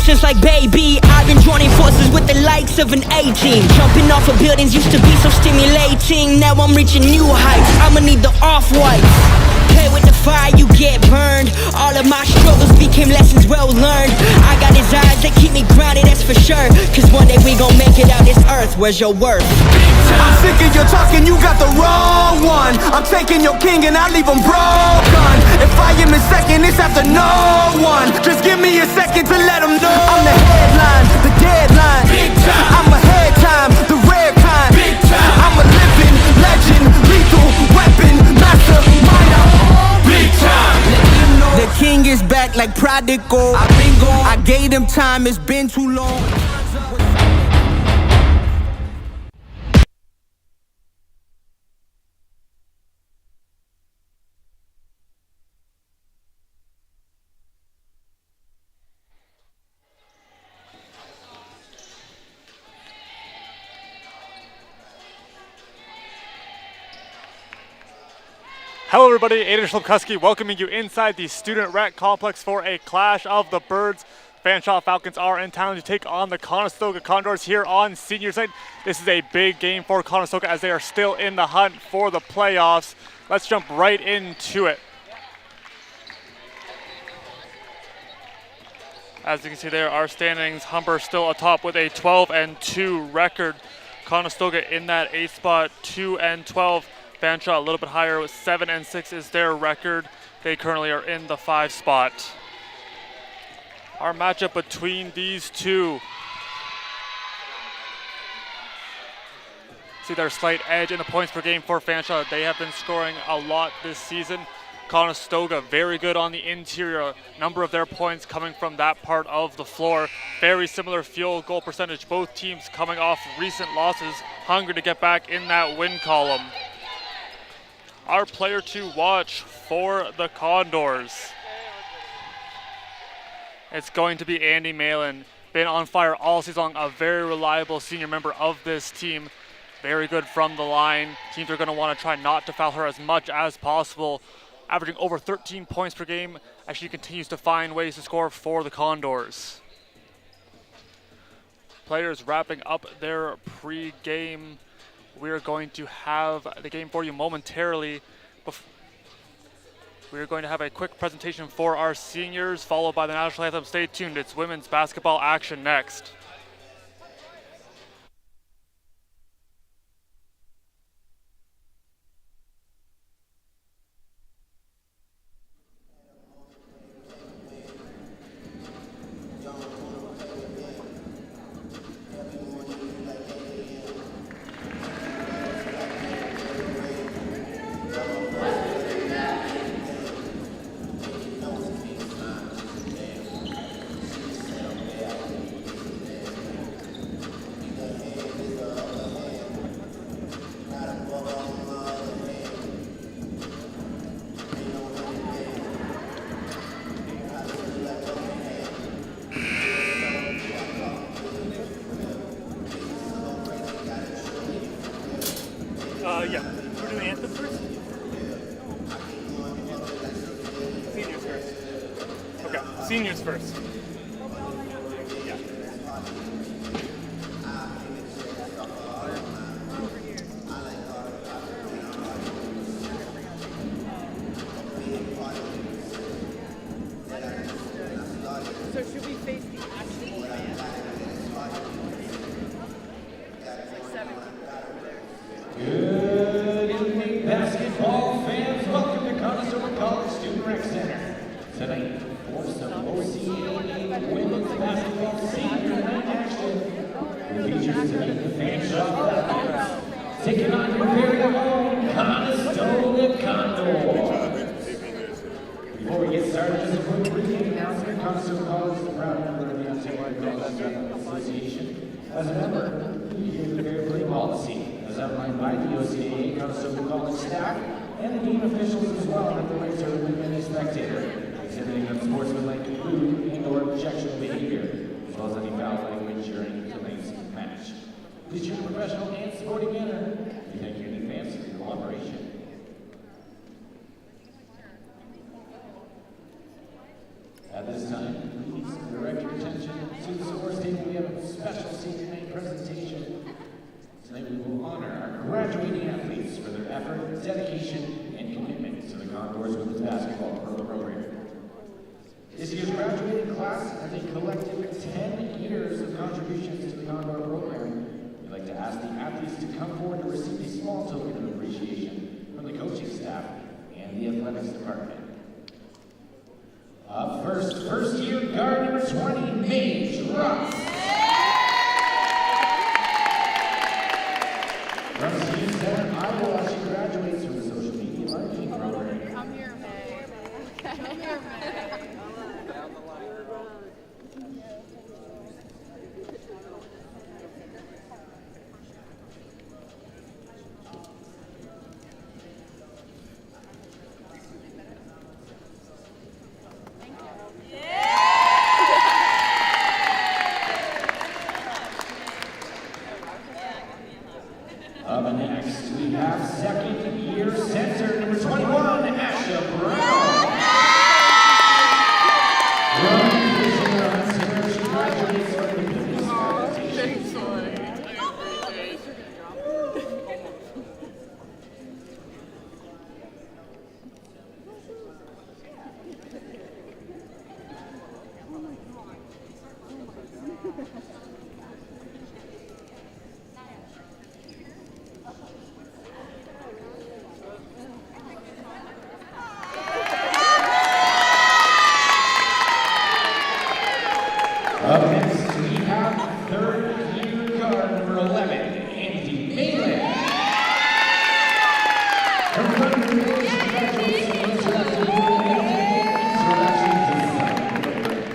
since like baby. I've been joining forces with the likes of an A-team. Jumping off of buildings used to be so stimulating. Now I'm reaching new heights, I'ma need the off-whites. Play with the fire, you get burned. All of my struggles became lessons well learned. I got his eyes that keep me grounded, that's for sure. Cause one day we gon' make it out this earth, where's your worth? I'm sick of your talking, you got the wrong one. I'm taking your king and I leave him broken. If I am in second, it's after no one. Just give me a second to let them know. I'm the headline, the deadline. I'm ahead time, the rare kind. I'm a living legend, lethal weapon, mastermind. Big time. The king is back like prodigal. I've been gone, I gave him time, it's been too long. Hello everybody, Aiden Shlupkuski welcoming you inside the Student Rec Complex for a clash of the birds. Fanshawe Falcons are in town to take on the Conestoga Condors here on seniors night. This is a big game for Conestoga as they are still in the hunt for the playoffs. Let's jump right into it. As you can see there, our standings, Humber still atop with a 12-2 record. Conestoga in that 8th spot, 2-12. Fanshawe a little bit higher with 7-6 is their record. They currently are in the 5 spot. Our matchup between these two. See their slight edge in the points per game for Fanshawe. They have been scoring a lot this season. Conestoga very good on the interior. Number of their points coming from that part of the floor. Very similar field goal percentage. Both teams coming off recent losses, hungry to get back in that win column. Our player to watch for the Condors. It's going to be Andy Malin. Been on fire all season long, a very reliable senior member of this team. Very good from the line. Teams are going to want to try not to foul her as much as possible. Averaging over 13 points per game as she continues to find ways to score for the Condors. Players wrapping up their pre-game. We're going to have the game for you momentarily. We're going to have a quick presentation for our seniors, followed by the national anthem. Stay tuned, it's women's basketball action next. Yeah. We're doing anthem first? Seniors first. Okay, seniors first. Yeah. So should we face the actual band? It's like 17. Good evening, basketball fans. Welcome to Conestoga College Student Rec Center. Tonight, for some OCAA women's basketball senior night action, we feature tonight the Fanshawe Falcons taking on your very own Conestoga Condors. Before we get started, just a quick briefing announcement. Conestoga College is a proud member of the Ontario College Association. As a member, we adhere to fair play policy as outlined by the OCAA, Conestoga College staff, and the team officials as well, have the right to remove any spectator exhibiting unsportsmanlike, lewd, and/or objectionable behavior, as well as any foul language during tonight's match. Please show professional and sporting manner. We thank you in advance for your cooperation. At this time, please direct your attention with the basketball program. This year's graduating class has a collective 10 years of contributions to the Condor program. We'd like to ask the athletes to come forward to receive a small token of appreciation from the coaching staff and the athletics department. Up first year guard number 20, Mage Ross. From Steve Center, Iowa, she graduates from the social media marketing program. Come here, May. Come here, May. Up next, we have second year center number 21, Asha Brown. From Division of Center, she graduates from the business organization. Up next, we have third year guard number 11, Andy Malin. From Thunder Village, she graduates from the Interactive Design program.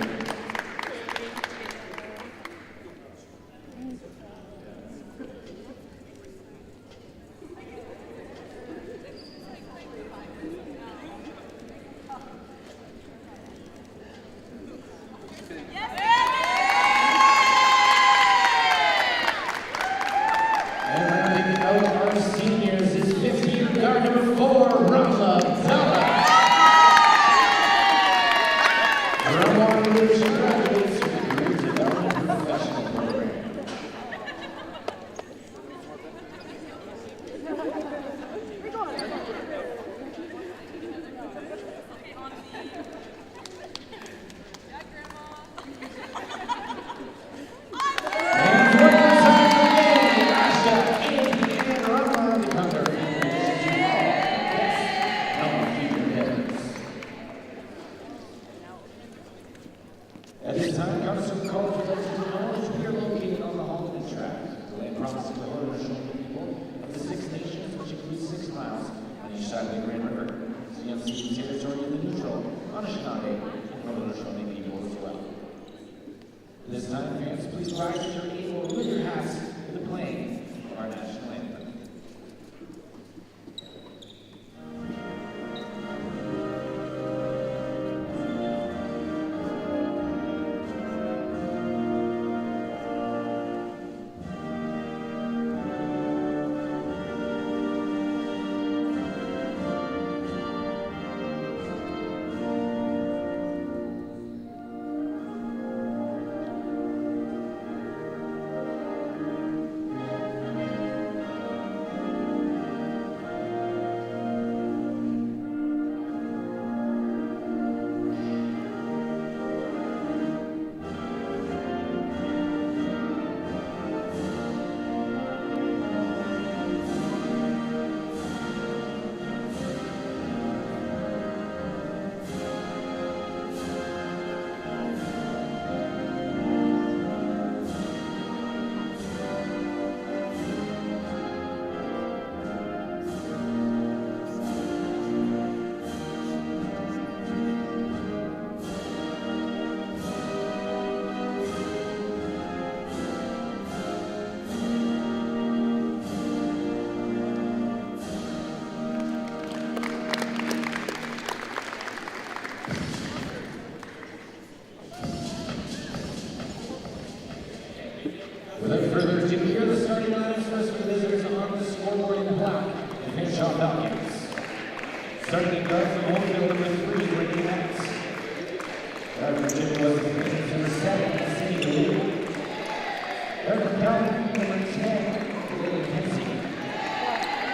And rounding out our seniors is fifth year guard number 4, Ramla Abdallah. Ramla Village graduates from the Career Development Professional Program. And one more time for May, Asha, Andy, and Ramla become their Best Junior Heads. At this time, Conestoga College would like to acknowledge we are located on the Holiday Track, the land promised to the Haudenosaunee people of the Six Nations, which includes 6 miles on each side of the Grand River. It's the unceded territory of the neutral Anishinaabe and Haudenosaunee people as well. At this time, fans, please rise as you're able and lift your hats for the playing of our national anthem. Without further ado, here are the starting lineups for the visitors on the scoreboard in black, the Fanshawe Falcons. Starting in guard from home field number 3, Ricky Metz. Guard from Chippewa number 7, Cindy Lee. Guard from Calvin number 10, Lily Hensey.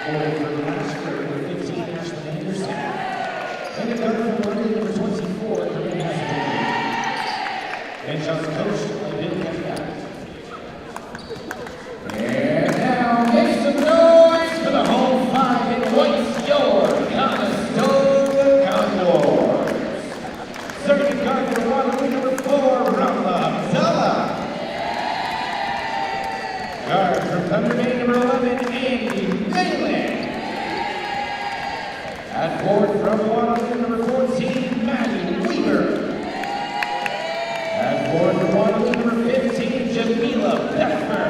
Forward from Nashville number 15, Ashley Anderson. forward from Waterloo, number 14, Maddie Weaver. At forward from Waterloo, number 15, Jamila Beckmer.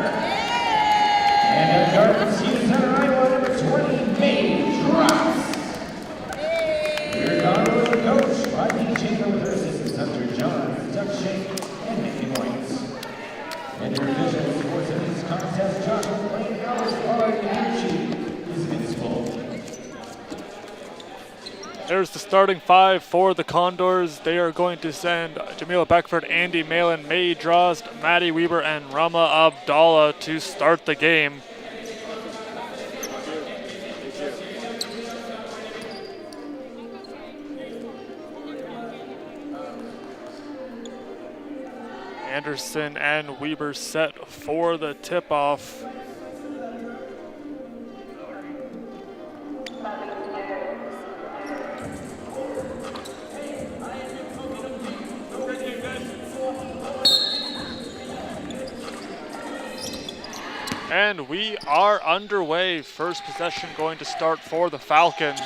And at guard from Senior Center, Iowa, number 20, May Drops. Your Condors are coached by Dean Chamber with her assistants Hunter John, Doug Shake, and Nikki Moyes. And your officials for today's contest, Joshua Lane, Alice Pollard, and Chief is Vince. There's the starting five for the Condors. They are going to send Jamila Beckford, Andy Malin, May Drost, Maddie Weber, and Rama Abdallah to start the game. Anderson and Weber set for the tip-off. And we are underway. First possession going to start for the Falcons.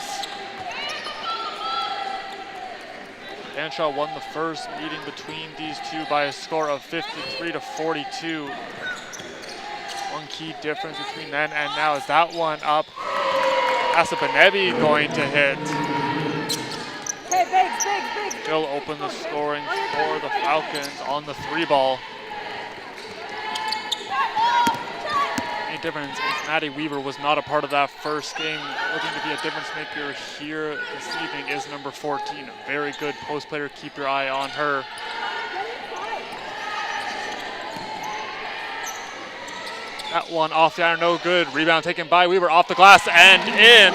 Fanshawe won the first meeting between these two by a score of 53-42. One key difference between then and now is that one up. Asabanebi going to hit. Hey, big. Still open the scoring for the Falcons on the 3-ball. Difference is Maddie Weaver was not a part of that first game. Looking to be a difference maker here this evening is number 14. A very good post player. Keep your eye on her. That one off the iron, no good. Rebound taken by Weaver off the glass and in.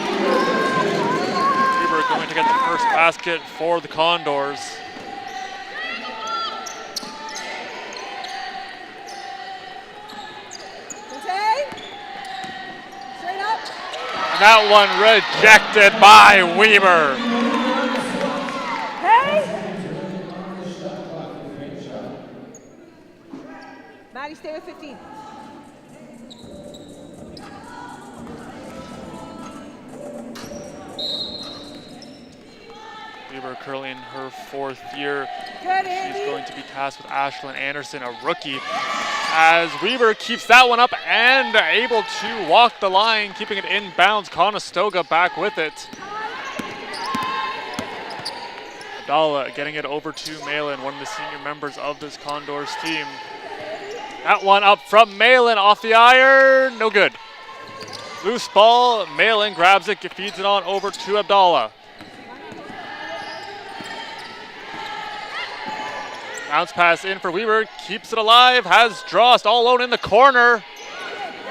Weaver going to get the first basket for the Condors. That one rejected by Weaver. Hey! Maddie, stay with 15. Weaver currently in her 4th year. Good, She's going to be tasked with Ashlyn Anderson, a rookie, as Weaver keeps that one up and able to walk the line, keeping it in bounds. Conestoga back with it. Abdallah getting it over to Malin, one of the senior members of this Condors team. That one up from Malin off the iron, no good. Loose ball, Malin grabs it, feeds it on over to Abdallah. Bounce pass in for Weaver, keeps it alive, has Drost all alone in the corner.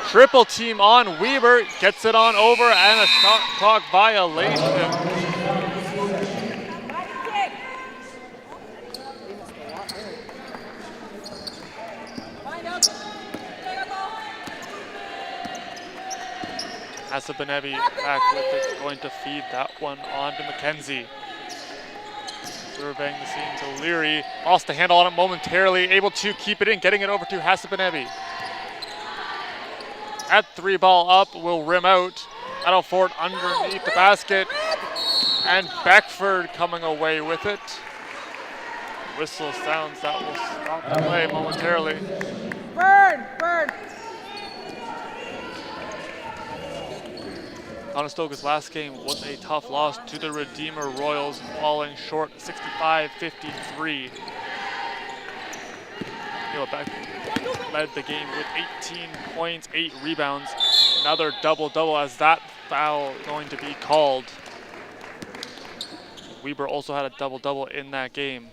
Triple team on Weaver, gets it on over, and a shot clock violation. Asabanebi back with it, going to feed that one on to McKenzie. Surveying the scene to Leary, lost the handle on it momentarily, able to keep it in, getting it over to Hasabanebi. At 3-ball up, will rim out. That'll forward underneath the basket, and Beckford coming away with it. Whistle sounds, that will stop the play momentarily. Burn! Conestoga's last game was a tough loss to the Redeemer Royals, falling short 65-53. Beck led the game with 18 points, 8 rebounds. Another double-double as that foul going to be called. Weber also had a double-double in that game.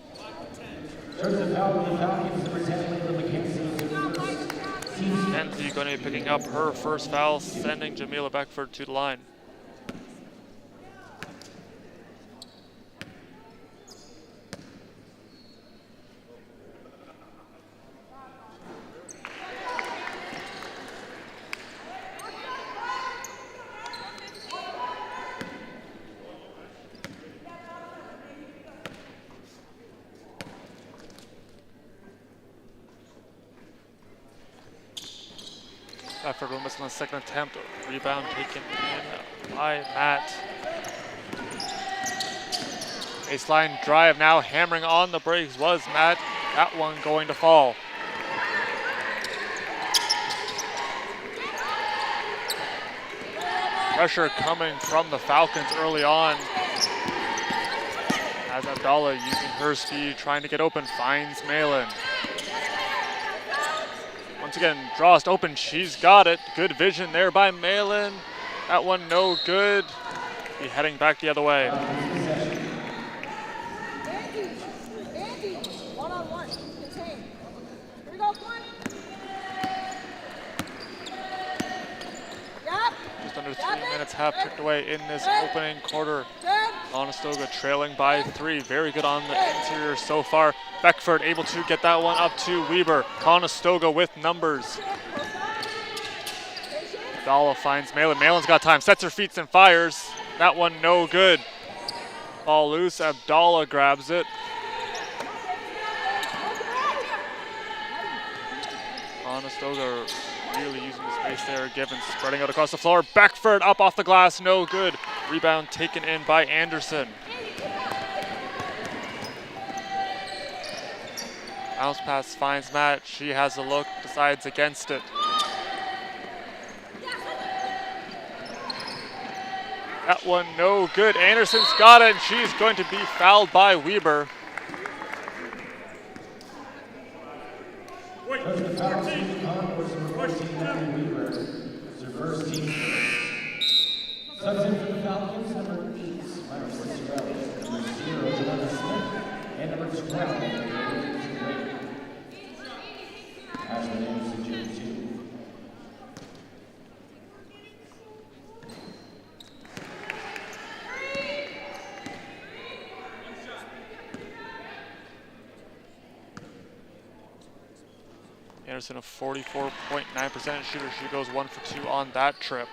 Kenzie going to be picking up her first foul, sending Jamila Beckford to the line. Beckford will miss on the second attempt. Rebound taken in by Matt. Baseline drive now, hammering on the brakes was Matt. That one going to fall. Pressure coming from the Falcons early on. As Abdallah using her speed, trying to get open, finds Malin. Once again, Drost open, she's got it. Good vision there by Malin. That one no good. Be heading back the other way. One-on-one. Contain. Here we go, come on. Yep. Just under 3 minutes have ticked away in this opening quarter. Conestoga trailing by 3. Very good on the interior so far. Beckford able to get that one up to Weber. Conestoga with numbers. Abdallah finds Malin. Malin's got time. Sets her feet and fires. That one no good. Ball loose. Abdallah grabs it. Conestoga really using the space there. Given spreading out across the floor. Beckford up off the glass. No good. Rebound taken in by Anderson. Bounce pass finds Matt. She has a look, decides against it. That one no good. Anderson's got it, and she's going to be fouled by Weber. Subs in for the Falcons, number 8, Myra Cicerelli, number 0, Jonathan Smith, and number 12, Ashley Anderson, Junior 2. Anderson a 44.9% shooter. She goes 1 for 2 on that trip.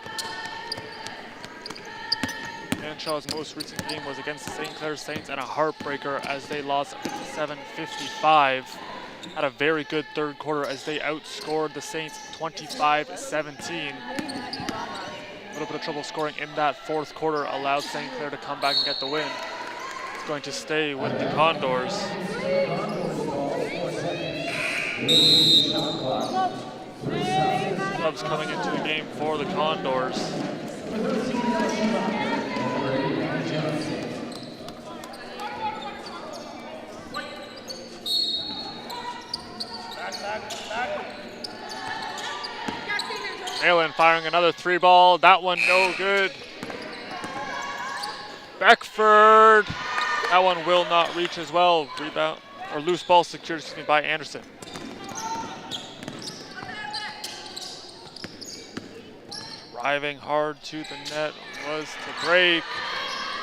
Fanshaw's most recent game was against the St. Clair Saints and a heartbreaker as they lost 57-55. Had a very good third quarter as they outscored the Saints 25-17. A little bit of trouble scoring in that fourth quarter allowed St. Clair to come back and get the win. It's going to stay with the Condors. Subs coming into the game for the Condors. Malin firing another 3-ball. That one no good. Beckford. That one will not reach as well. Rebound or loose ball secured by Anderson. Driving hard to the net was to break.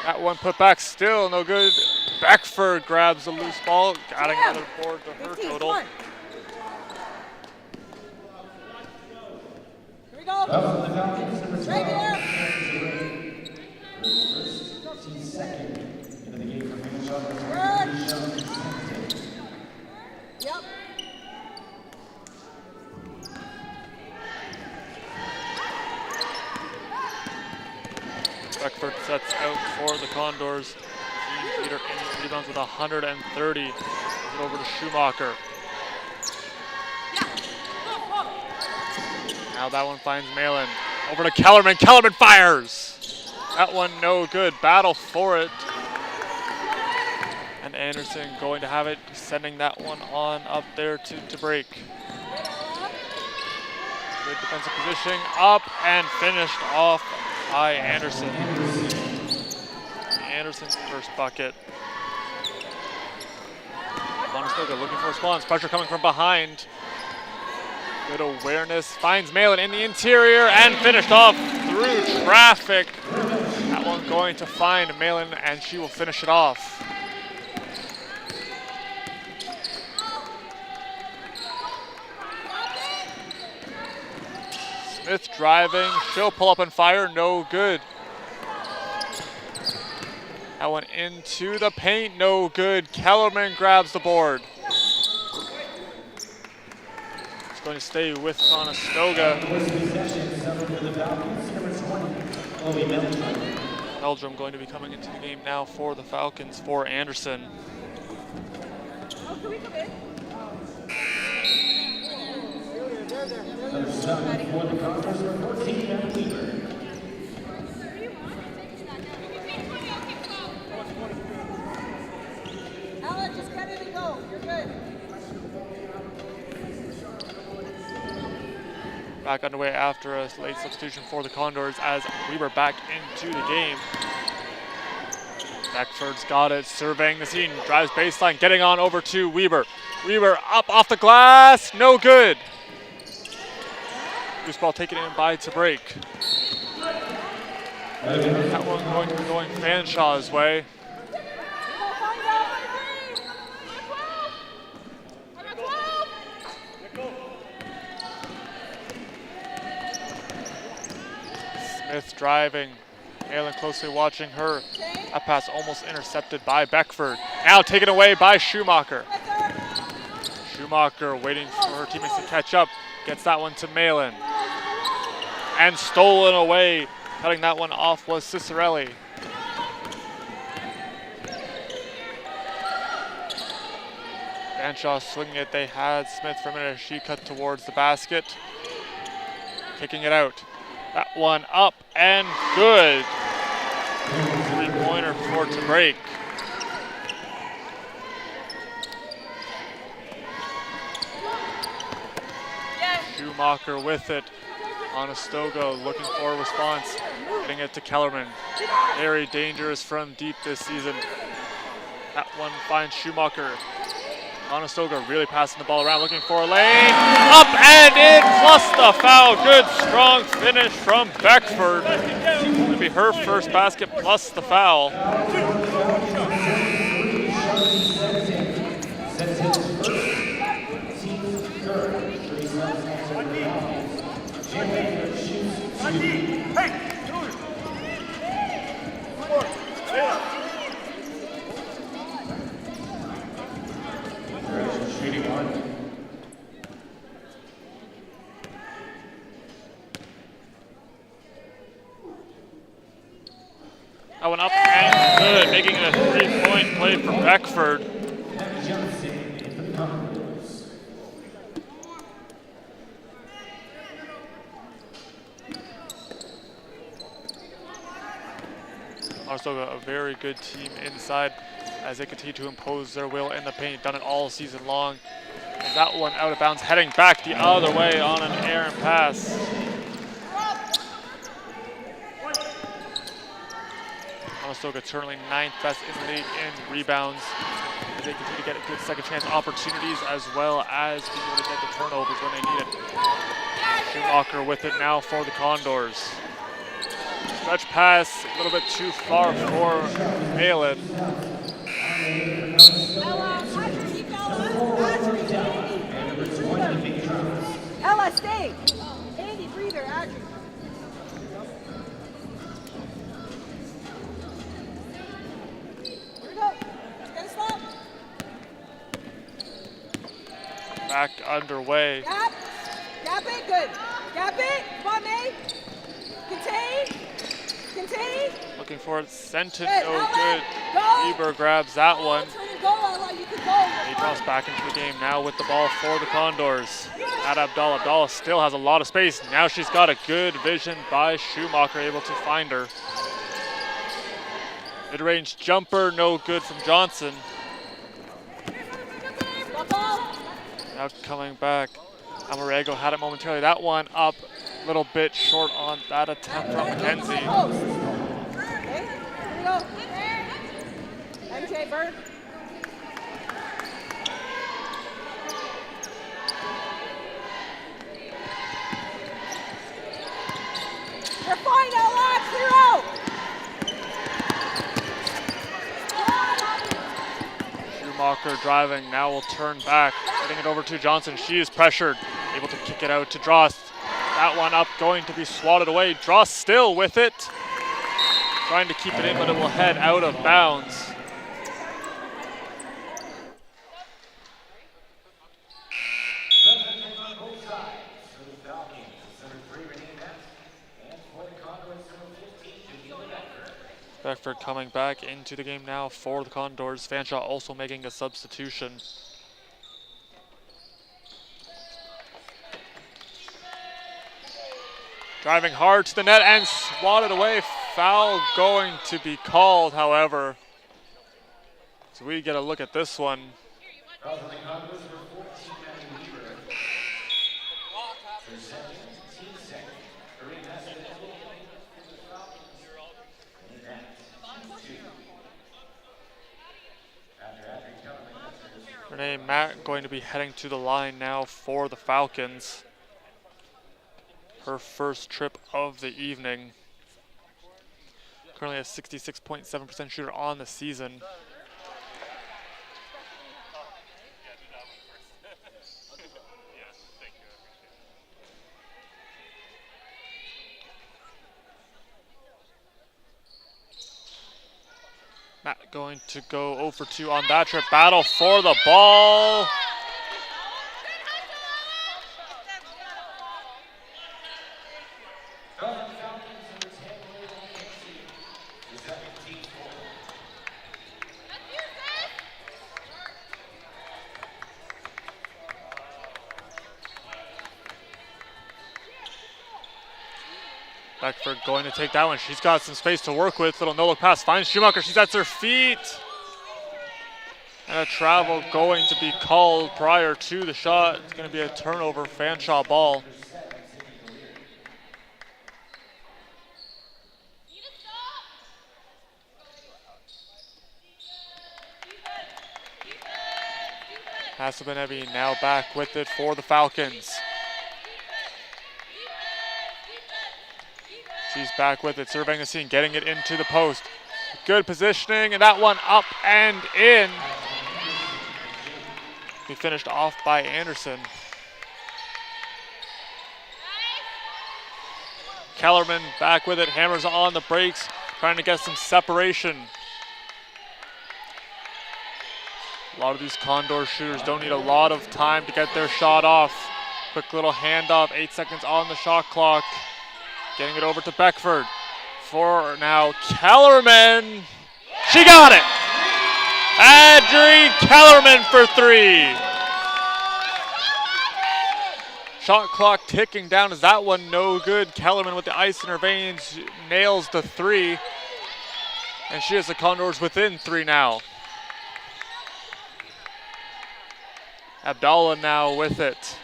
That one put back still no good. Beckford grabs the loose ball, adding another board to her total. Here we go. Right here. She's second into the game for Fanshawe. Yep. Beckford sets out for the Condors. Team leader in rebounds with 130. Gives it over to Schumacher. Now that one finds Malin. Over to Kellerman. Kellerman fires! That one no good. Battle for it. And Anderson going to have it, sending that one on up there to break. Good defensive positioning. Up and finished off by Anderson. Anderson's first bucket. Conestoga looking for a response. Pressure coming from behind. Good awareness. Finds Malin in the interior and finished off through traffic. That one going to find Malin and she will finish it off. Smith driving. She'll pull up and fire. No good. That one into the paint. No good. Kellerman grabs the board. It's going to stay with Conestoga. Meldrum going to be coming into the game now for the Falcons for Anderson. Can we come in? First up for the Conference number 14, Matt Weaver. Ella, just cut it and go. You're good. Back underway after a late substitution for the Condors as Weber back into the game. Beckford's got it, surveying the scene, drives baseline, getting on over to Weber. Weber up off the glass, no good. Loose ball taken in by to break. That one going to be going Fanshaw's way. Smith driving, Malin closely watching her. That pass almost intercepted by Beckford. Now taken away by Schumacher. Schumacher waiting for her teammates to catch up. Gets that one to Malin. And stolen away. Cutting that one off was Cicerelli. Fanshawe swinging it. They had Smith for a minute as she cut towards the basket. Kicking it out. That one up and good. Three-pointer for to break. Schumacher with it. Conestoga looking for a response. Getting it to Kellerman. Very dangerous from deep this season. That one finds Schumacher. Conestoga really passing the ball around, looking for a lane. Up and in, plus the foul. Good, strong finish from Beckford. Going to be her first basket plus the foul. That one up and good, making it a three-point play for Beckford. Conestoga, a very good team inside as they continue to impose their will in the paint. Done it all season long. And that one out of bounds, heading back the other way on an errant pass. Conestoga currently 9th best in the league in rebounds as they continue to get good second chance opportunities as well as being able to get the turnovers when they need it. Schumacher with it now for the Condors. Stretch pass a little bit too far for Malin. Ella, stay. Andy, breather, Audrey. Back underway. Gap. Gap it. Good. Gap it. Come on, May. Contain. Contain. Looking for it. Sent it. Good. No Ella, good. go. Weber grabs that one. Turn and go, Ella. You can go. He drops back into the game now with the ball for the Condors. At Abdallah. Abdallah still has a lot of space. Now she's got a good vision by Schumacher, able to find her. Mid-range jumper, no good from Johnson. Now coming back, Amarego had it momentarily. That one up a little bit short on that attempt from McKenzie. Okay, here we go. MJ Bird. You're fine, Ella. Clear out. Schumacher driving, now will turn back, getting it over to Johnson. She is pressured, able to kick it out to Drost. That one up, going to be swatted away. Drost still with it, trying to keep it in, but it will head out of bounds. Beckford coming back into the game now for the Condors. Fanshawe also making a substitution. Driving hard to the net and swatted away. Foul going to be called, however. So we get a look at this one. Renee Matt going to be heading to the line now for the Falcons. Her first trip of the evening. Currently a 66.7% shooter on the season. Matt going to go 0 for 2 on that trip. Battle for the ball. Beckford going to take that one. She's got some space to work with. Little no-look pass. Finds Schumacher. She's at her feet. And a travel going to be called prior to the shot. It's going to be a turnover. Fanshawe ball. Hasabanevi now back with it for the Falcons. She's back with it, surveying the scene, getting it into the post. Good positioning, and that one up and in. Be finished off by Anderson. Kellerman back with it, hammers on the brakes, trying to get some separation. A lot of these Condor shooters don't need a lot of time to get their shot off. Quick little handoff, 8 seconds on the shot clock. Getting it over to Beckford. For now, Kellerman. She got it! Adri Kellerman for 3. Shot clock ticking down. Is that one no good? Kellerman with the ice in her veins nails the 3. And she has the Condors within 3 now. Abdallah now with it.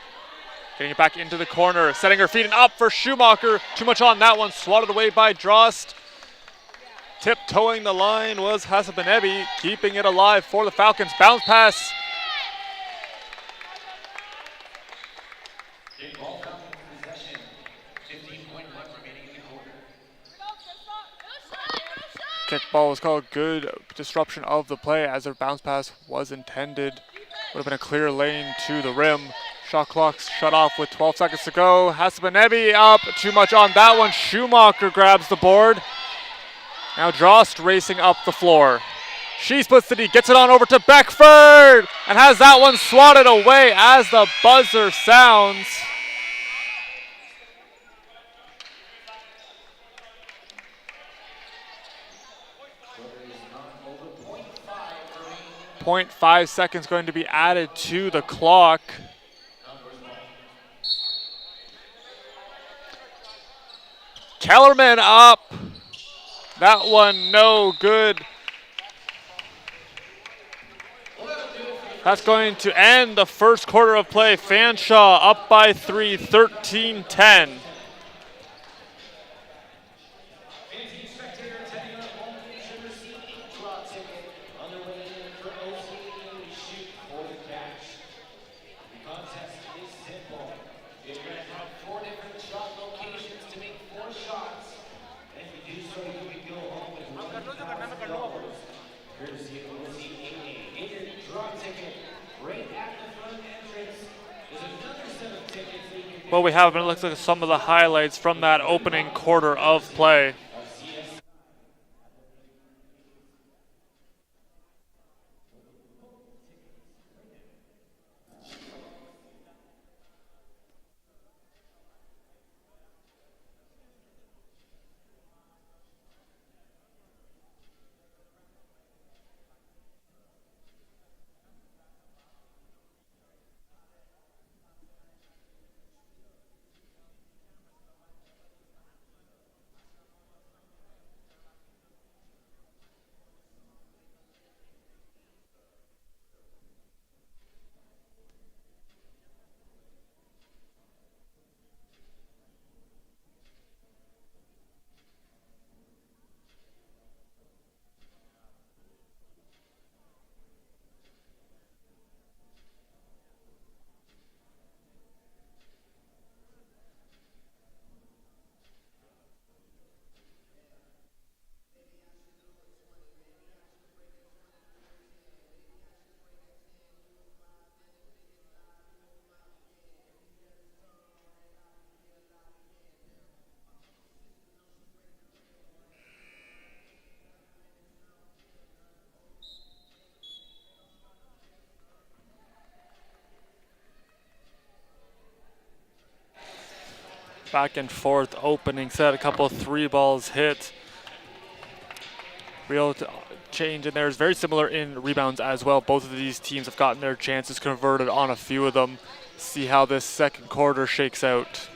Getting it back into the corner, setting her feet and up for Schumacher. Too much on that one, swatted away by Drost. Tiptoeing the line was Hasabanevi, keeping it alive for the Falcons. Bounce pass. Kickball was called. Good disruption of the play as their bounce pass was intended. Would have been a clear lane to the rim. Shot clock's shut off with 12 seconds to go. Hasabanevi up, too much on that one. Schumacher grabs the board. Now Drost racing up the floor. She splits the D, gets it on over to Beckford, and has that one swatted away as the buzzer sounds. .5 seconds going to be added to the clock. Kellerman up. That one no good. That's going to end the first quarter of play. Fanshawe up by 3, 13-10. Well, we have been looking at some of the highlights from that opening quarter of play. Back and forth opening set, a couple of 3 balls hit. Real change in there is very similar in rebounds as well. Both of these teams have gotten their chances converted on a few of them. See how this second quarter shakes out.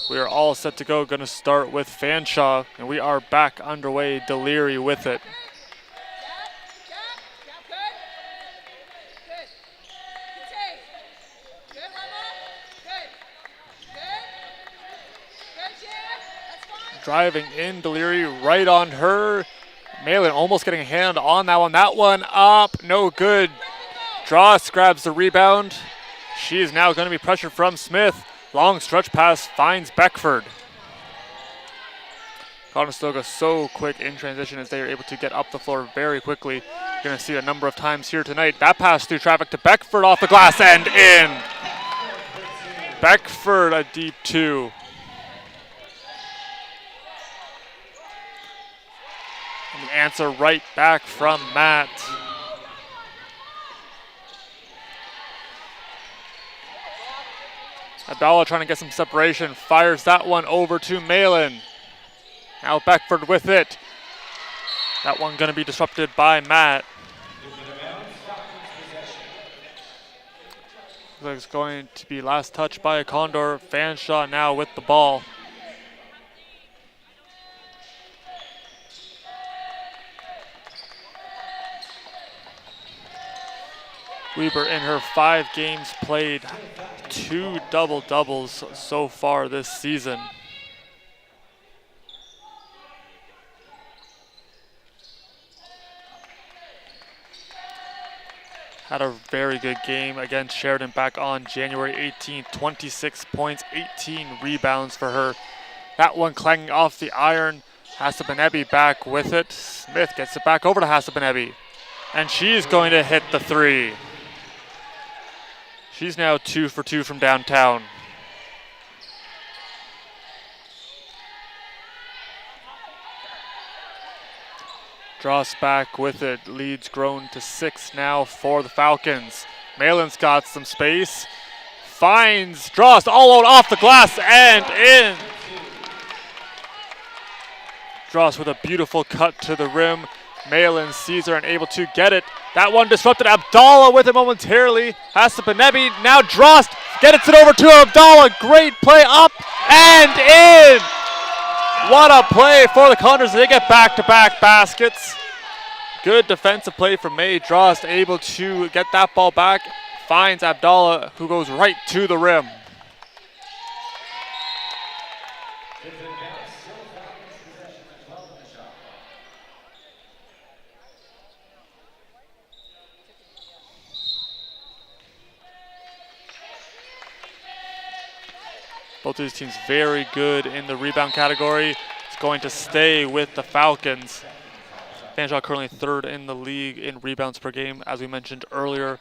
We are all set to go. Going to start with Fanshawe, and we are back underway. Deliri with it. Driving in, Deliri right on her. Malin almost getting a hand on that one. That one up, no good. Dross grabs the rebound. She is now going to be pressured from Smith. Long stretch pass finds Beckford. Conestoga so quick in transition as they are able to get up the floor very quickly. You're going to see a number of times here tonight. That pass through traffic to Beckford off the glass and in. Beckford a deep 2. And the answer right back from Matt. Abdallah trying to get some separation, fires that one over to Malin. Now Beckford with it. That one going to be disrupted by Matt. Looks like it's going to be last touch by a Condor. Fanshawe now with the ball. Weber in her 5 games played, 2 double-doubles so far this season. Had a very good game against Sheridan back on January 18th. 26 points, 18 rebounds for her. That one clanging off the iron. Hasabanebi back with it. Smith gets it back over to Hasabanebi. And she's going to hit the 3. She's now 2 for 2 from downtown. Dross back with it. Lead's grown to 6 now for the Falcons. Malin's got some space. Finds Dross all out off the glass and in. Dross with a beautiful cut to the rim. Malin sees her and able to get it. That one disrupted. Abdallah with it momentarily. Hasabanebi now Dross gets it over to Abdallah. Great play up and in. What a play for the Condors. They get back-to-back baskets. Good defensive play from May. Dross able to get that ball back. Finds Abdallah, who goes right to the rim. Both of these teams very good in the rebound category. It's going to stay with the Falcons. Fanshawe currently 3rd in the league in rebounds per game. As we mentioned earlier,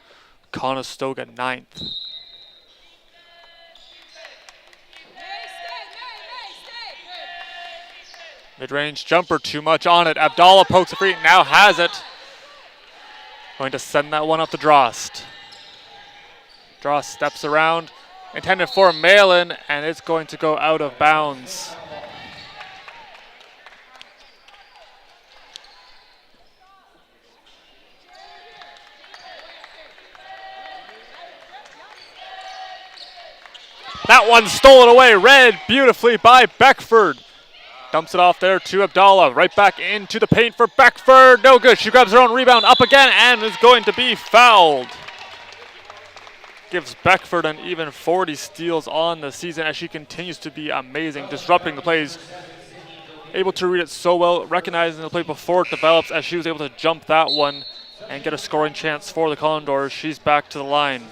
Conestoga 9th. Mid-range jumper, too much on it. Abdallah pokes it free, now has it. Going to send that one up to Drost. Drost steps around. Intended for Malin, and it's going to go out of bounds. That one stolen away, read beautifully by Beckford. Dumps it off there to Abdallah, right back into the paint for Beckford. No good, she grabs her own rebound up again and is going to be fouled. Gives Beckford an even 40 steals on the season as she continues to be amazing, disrupting the plays. Able to read it so well, recognizing the play before it develops as she was able to jump that one and get a scoring chance for the Condors. She's back to the line.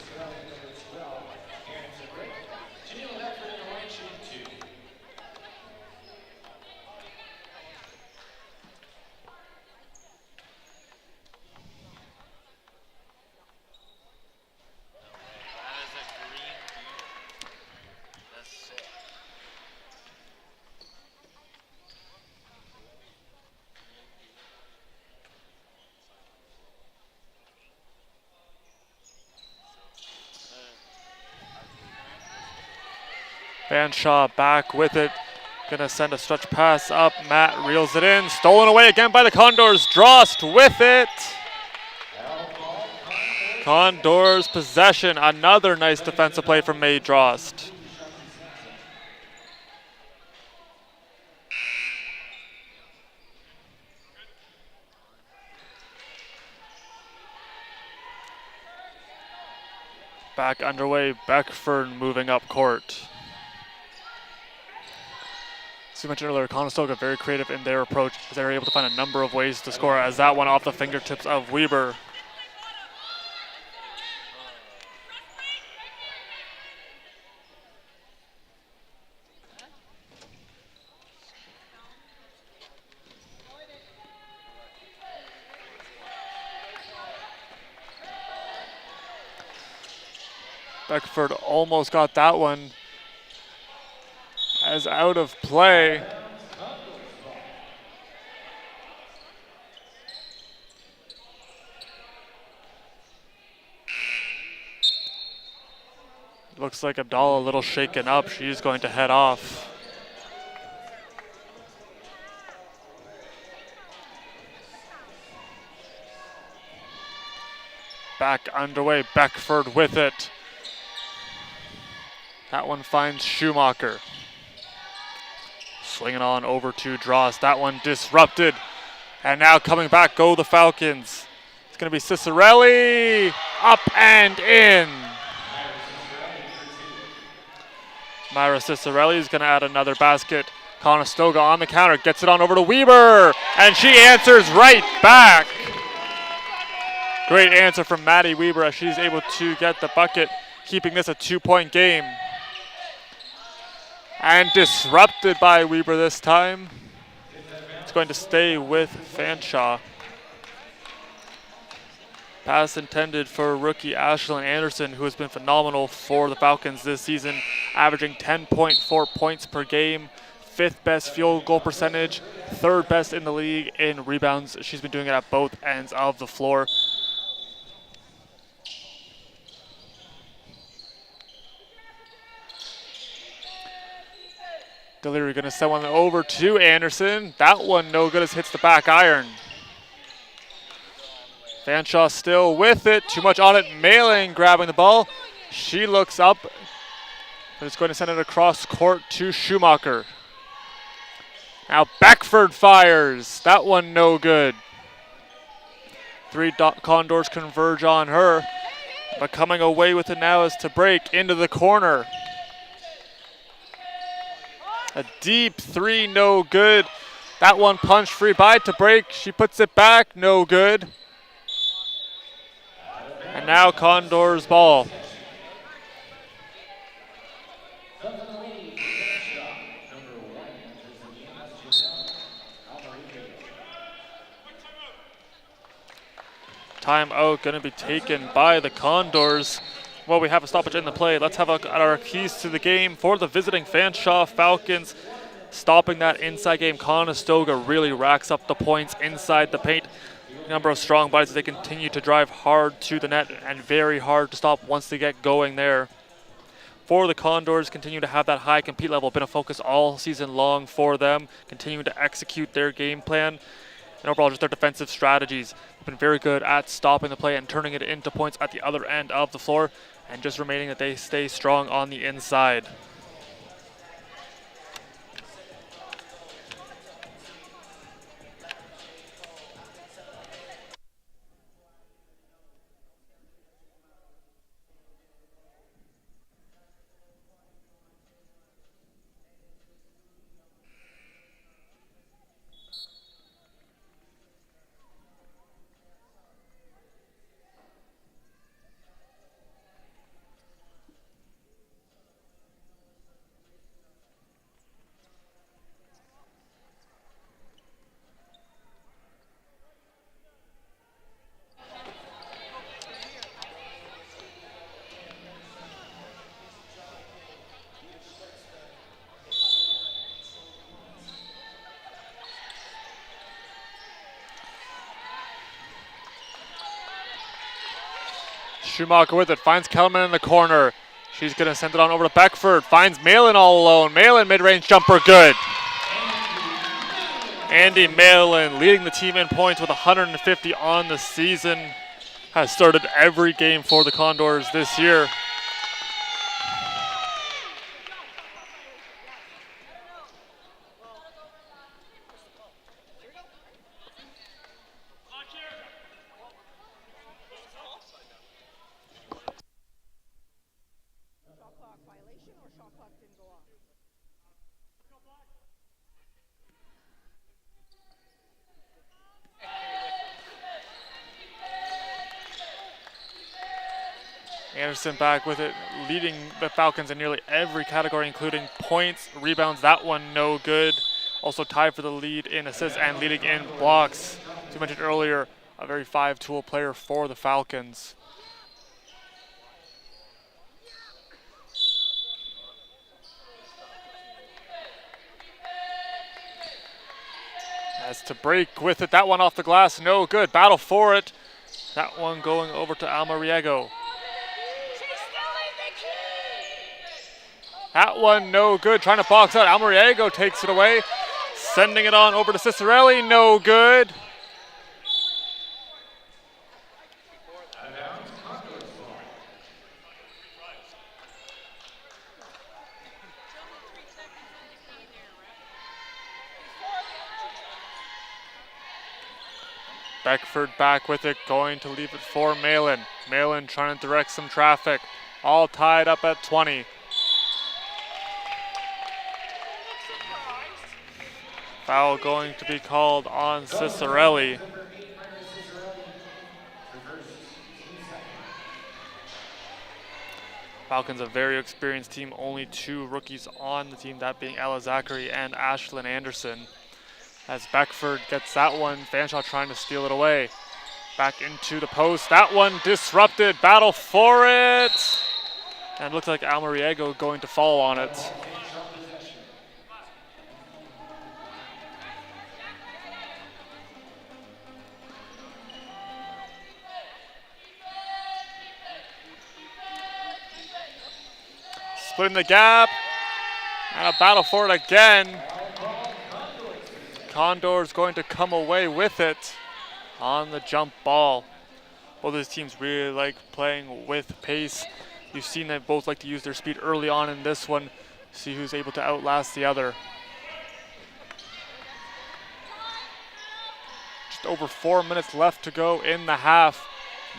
Fanshawe back with it. Gonna send a stretch pass up. Matt reels it in. Stolen away again by the Condors. Drost with it. Condors possession. Another nice defensive play from May Drost. Back underway. Beckford moving up court. As you mentioned earlier, Conestoga very creative in their approach as they're able to find a number of ways to score, as that one off the fingertips of Weber. Beckford almost got that one as out of play. Looks like Abdallah a little shaken up. She's going to head off. Back underway, Beckford with it. That one finds Schumacher. Swinging on over to Drost. That one disrupted. And now coming back go the Falcons. It's going to be Cicerelli. Up and in. Myra Cicerelli is going to add another basket. Conestoga on the counter. Gets it on over to Weber. And she answers right back. Great answer from Maddie Weber as she's able to get the bucket, keeping this a 2-point game. And disrupted by Weber this time. It's going to stay with Fanshawe. Pass intended for rookie Ashlyn Anderson, who has been phenomenal for the Falcons this season, averaging 10.4 points per game, 5th best field goal percentage, 3rd best in the league in rebounds. She's been doing it at both ends of the floor. Deliri going to send one over to Anderson. That one no good as hits the back iron. Fanshawe still with it. Too much on it. Mailing grabbing the ball. She looks up, but it's going to send it across court to Schumacher. Now Beckford fires. That one no good. 3 Condors converge on her, but coming away with it now is to break into the corner. A deep 3, no good. That one punched free by to break. She puts it back, no good. And now Condors ball. Timeout going to be taken by the Condors. Well, we have a stoppage in the play. Let's have a look at our keys to the game for the visiting Fanshawe Falcons. Stopping that inside game, Conestoga really racks up the points inside the paint. Number of strong bodies as they continue to drive hard to the net and very hard to stop once they get going there. For the Condors, continue to have that high compete level. Been a focus all season long for them. Continuing to execute their game plan. And overall, just their defensive strategies. They've been very good at stopping the play and turning it into points at the other end of the floor. And just remaining that they stay strong on the inside. Schumacher with it, finds Kellerman in the corner. She's going to send it on over to Beckford. Finds Malin all alone. Malin mid-range jumper, good. Andy Malin leading the team in points with 150 on the season. Has started every game for the Condors this year. Anderson back with it, leading the Falcons in nearly every category, including points, rebounds. That one no good. Also tied for the lead in assists and leading in blocks. As you mentioned earlier, a very five-tool player for the Falcons. As to break with it, that one off the glass, no good. Battle for it. That one going over to Almariego. That one no good, trying to box out. Almariego takes it away. Sending it on over to Cicerelli, no good. Beckford back with it, going to leave it for Malin. Malin trying to direct some traffic. All tied up at 20. Foul going to be called on Cicerelli. Falcons a very experienced team, only two rookies on the team, that being Ella Zachary and Ashlyn Anderson. As Beckford gets that one, Fanshawe trying to steal it away. Back into the post, that one disrupted, battle for it. And it looks like Almariego going to fall on it. Splitting the gap, and a battle for it again. Condors going to come away with it on the jump ball. Both of these teams really like playing with pace. You've seen them both like to use their speed early on in this one, see who's able to outlast the other. Just over 4 minutes left to go in the half.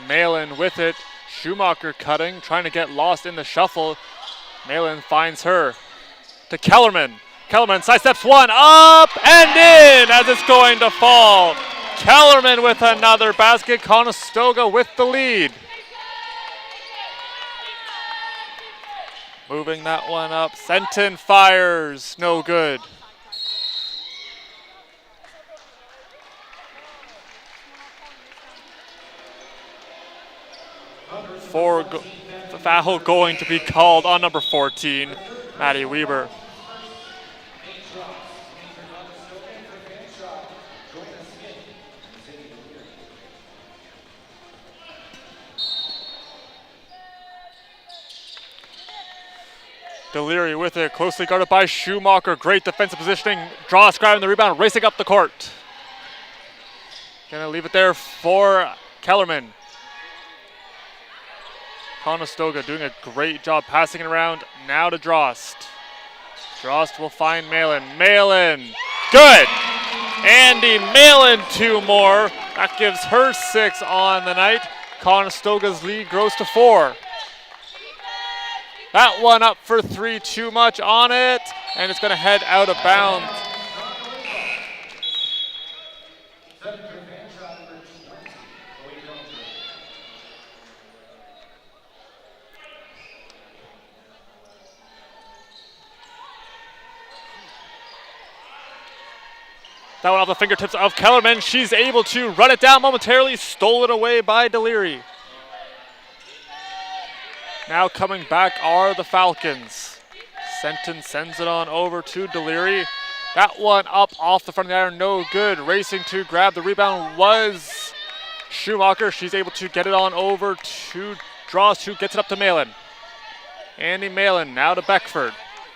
Malin with it, Schumacher cutting, trying to get lost in the shuffle. Malin finds her to Kellerman. Kellerman sidesteps one, up and in as it's going to fall. Kellerman with another basket. Conestoga with the lead. Moving that one up. Senton fires, no good. Foul going to be called on number 14, Maddie Weber. Deliri with it, closely guarded by Schumacher. Great defensive positioning. Dross grabbing the rebound, racing up the court. Gonna leave it there for Kellerman. Conestoga doing a great job passing it around. Now to Drost. Drost will find Malin. Malin, good! Andy Malin, 2 more. That gives her 6 on the night. Conestoga's lead grows to 4. That one up for 3, too much on it, and it's going to head out of bounds. That one off the fingertips of Kellerman. She's able to run it down momentarily, stolen away by Deliri. Now coming back are the Falcons. Senton sends it on over to Deliri. That one up off the front of the iron, no good. Racing to grab the rebound was Schumacher. She's able to get it on over to Dross, who gets it up to Malin. Andy Malin now to Beckford.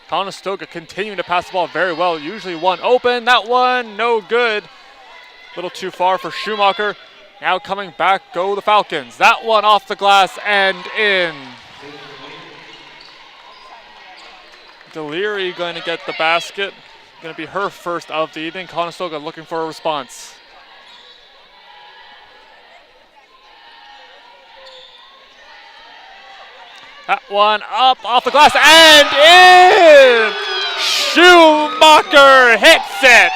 Conestoga continuing to pass the ball very well. Usually one open. That one no good. A little too far for Schumacher. Now coming back go the Falcons. That one off the glass and in. Deliri going to get the basket. Going to be her first of the evening. Conestoga looking for a response. That one up off the glass and in! Schumacher hits it!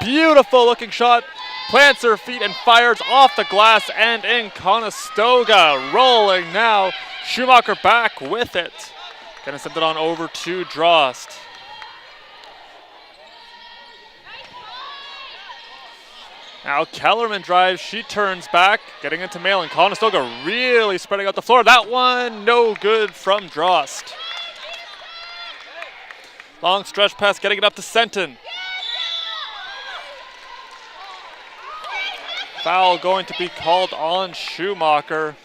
Beautiful looking shot. Plants her feet and fires off the glass and in. Conestoga rolling now. Schumacher back with it. Gonna send it on over to Drost. Now Kellerman drives, she turns back, getting into Malin. Conestoga really spreading out the floor. That one no good from Drost. Long stretch pass, getting it up to Senton. Foul going to be called on Schumacher.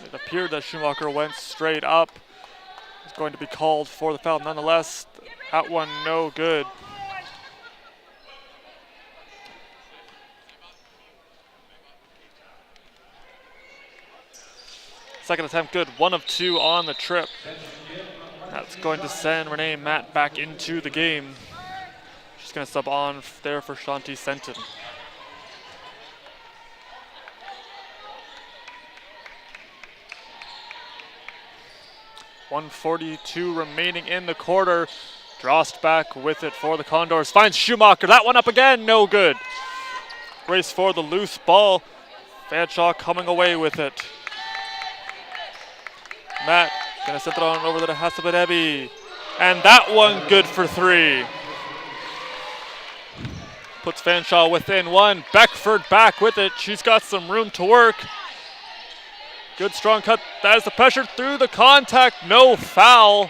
It appeared that Schumacher went straight up. It's going to be called for the foul nonetheless. That one no good. Second attempt good, 1 of 2 on the trip. That's going to send Renee Matt back into the game. She's going to sub on there for Shanti Senton. .142 remaining in the quarter. Drost back with it for the Condors. Finds Schumacher. That one up again. No good. Race for the loose ball. Fanshawe coming away with it. Matt gonna send it on over to Hasabanebi. And that one good for 3. Puts Fanshawe within 1. Beckford back with it. She's got some room to work. Good strong cut. That is the pressure through the contact. No foul.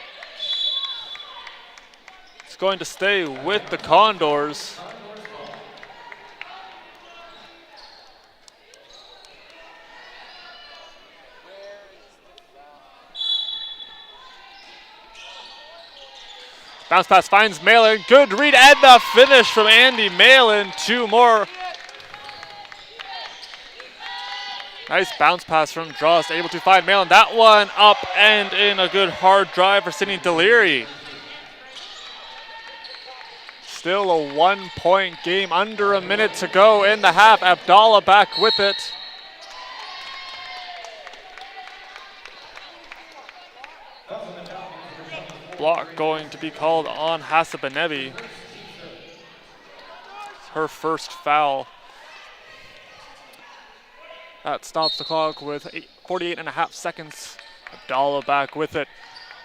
It's going to stay with the Condors. Bounce pass finds Malin. Good read and the finish from Andy Malin. 2 more. Nice bounce pass from Drost, able to find Malin. That one up and in. A good hard drive for Sydney Deliri. Still a 1-point game, under a minute to go in the half. Abdallah back with it. Block going to be called on Hasabanebi. Her first foul. That stops the clock with 48.5 seconds. Abdallah back with it.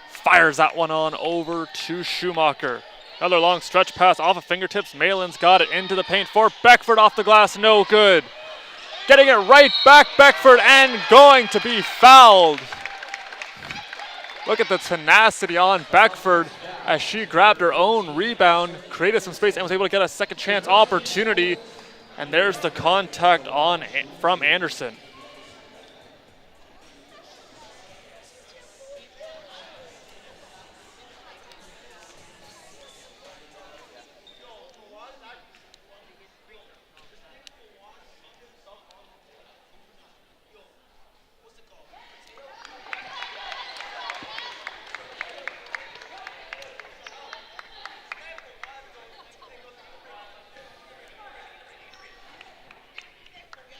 Fires that one on over to Schumacher. Another long stretch pass off of fingertips. Malin's got it into the paint for Beckford off the glass. No good. Getting it right back, Beckford, and going to be fouled. Look at the tenacity on Beckford as she grabbed her own rebound, created some space, and was able to get a second chance opportunity. And there's the contact on from Anderson.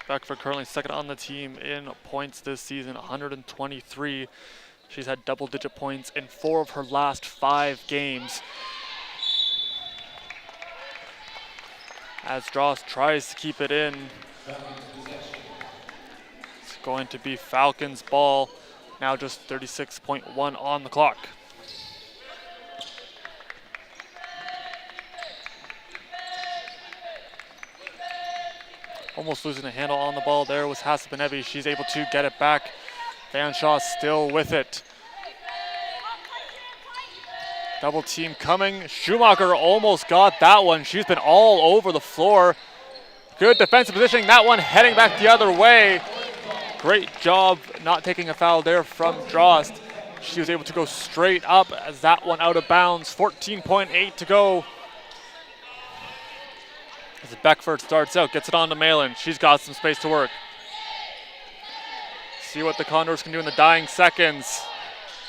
Beckford currently second on the team in points this season, 123. She's had double-digit points in 4 of her last 5 games. As Drost tries to keep it in, it's going to be Falcons ball. Now just 36.1 on the clock. Almost losing the handle on the ball there was Hasipanevi. She's able to get it back. Fanshawe still with it. Double team coming. Schumacher almost got that one. She's been all over the floor. Good defensive positioning. That one heading back the other way. Great job not taking a foul there from Drost. She was able to go straight up as that one out of bounds. 14.8 to go. As Beckford starts out, gets it on to Malin. She's got some space to work. See what the Condors can do in the dying seconds.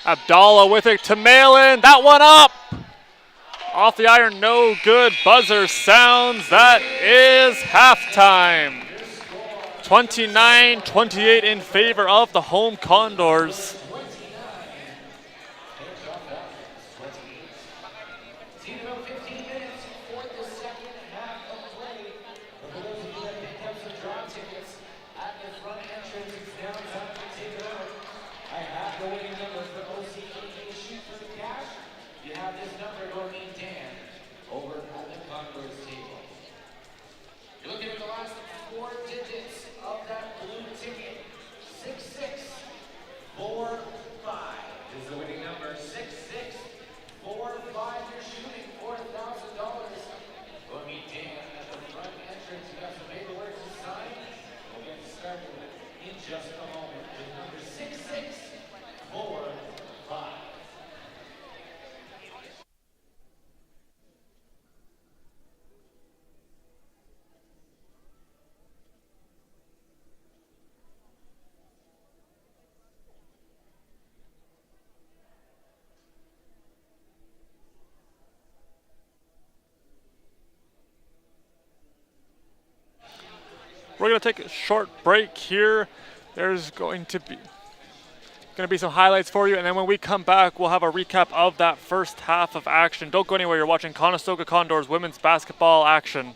Abdallah with it to Malin. That one up. Off the iron, no good. Buzzer sounds. That is halftime. 29-28 in favor of the home Condors. We're going to take a short break here. There's going to be some highlights for you, and then when we come back, we'll have a recap of that first half of action. Don't go anywhere. You're watching Conestoga Condors women's basketball action.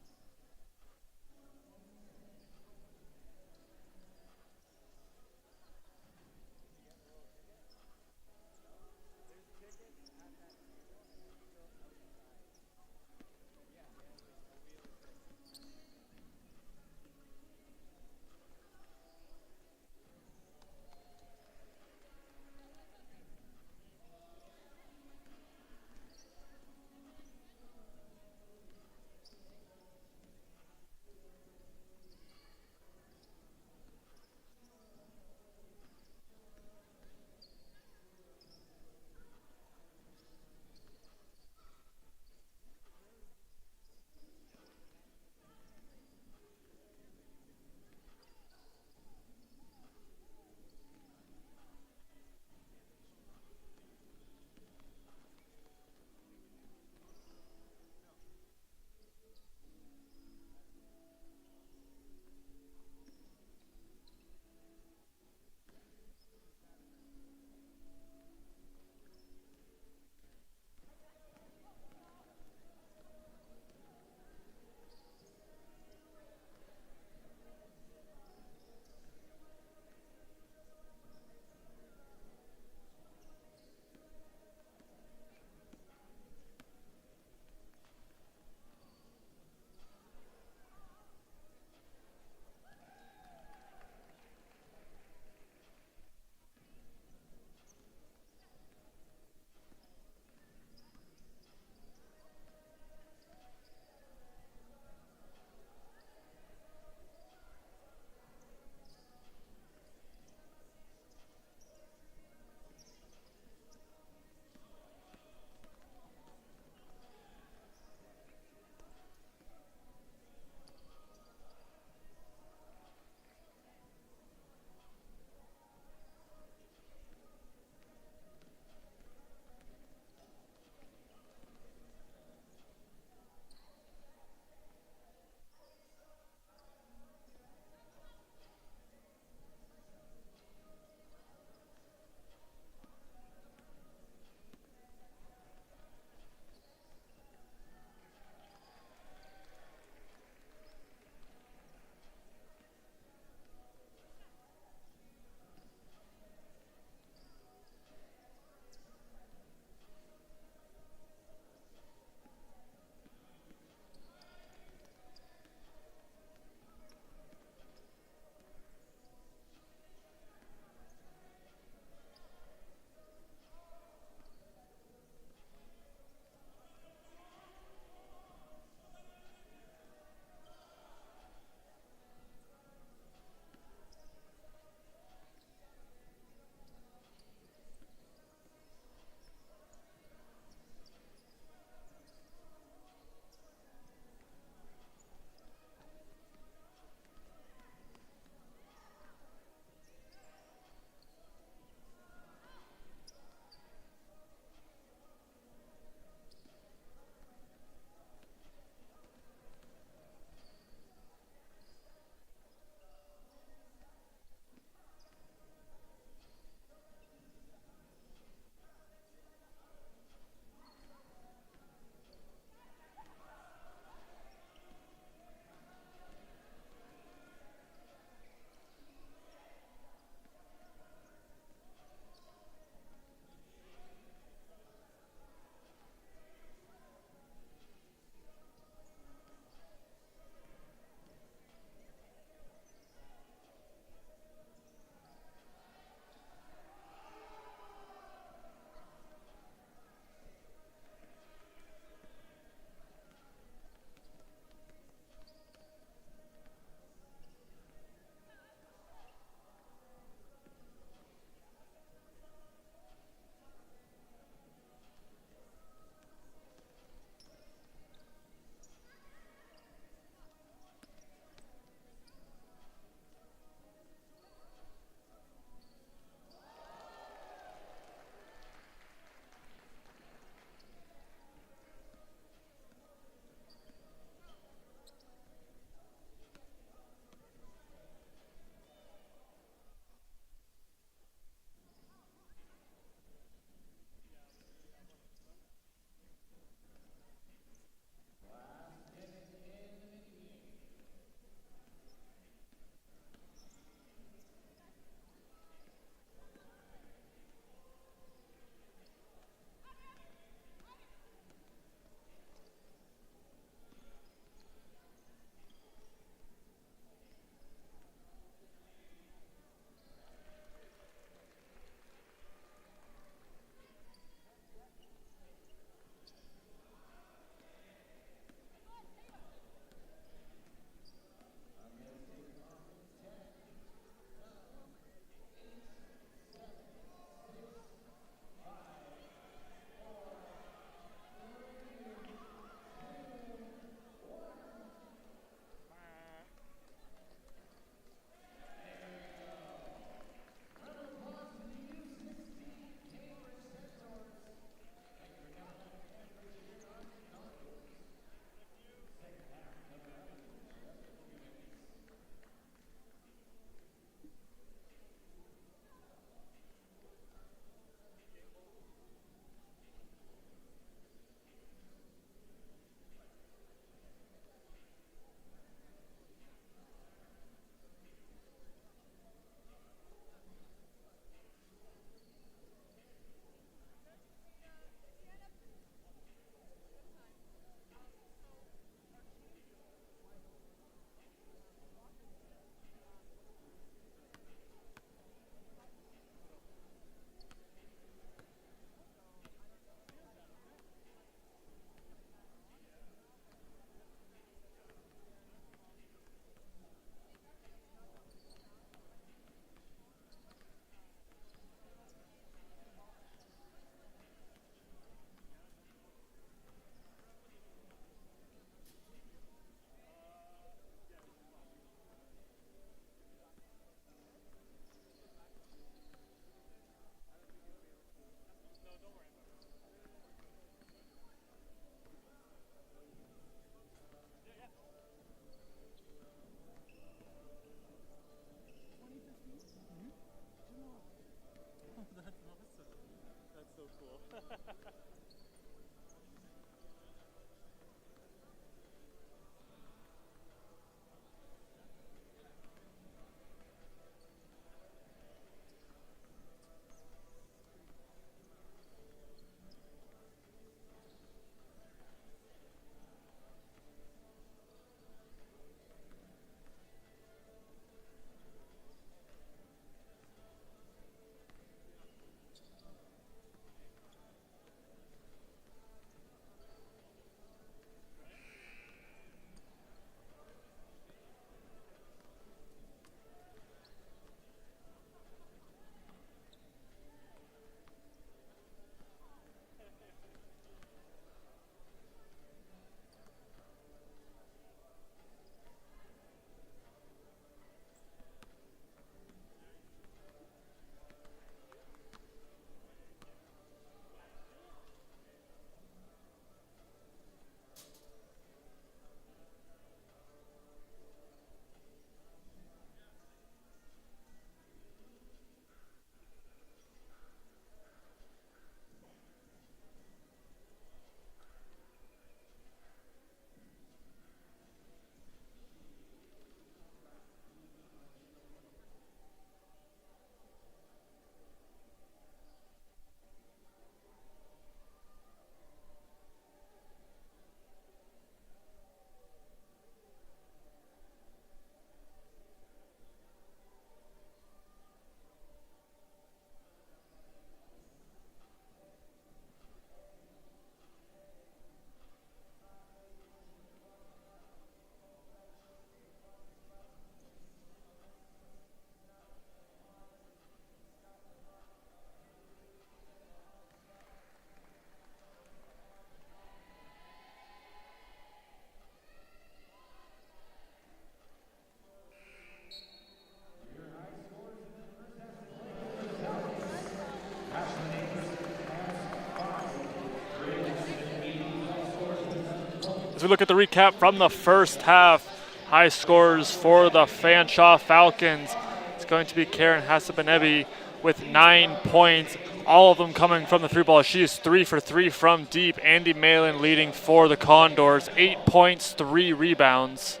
we look at the recap from the first half, high scores for the Fanshawe Falcons. It's going to be Karen Hasabanebi with 9 points, all of them coming from the three ball. She is 3 for 3 from deep. Andy Malin leading for the Condors, 8 points, 3 rebounds.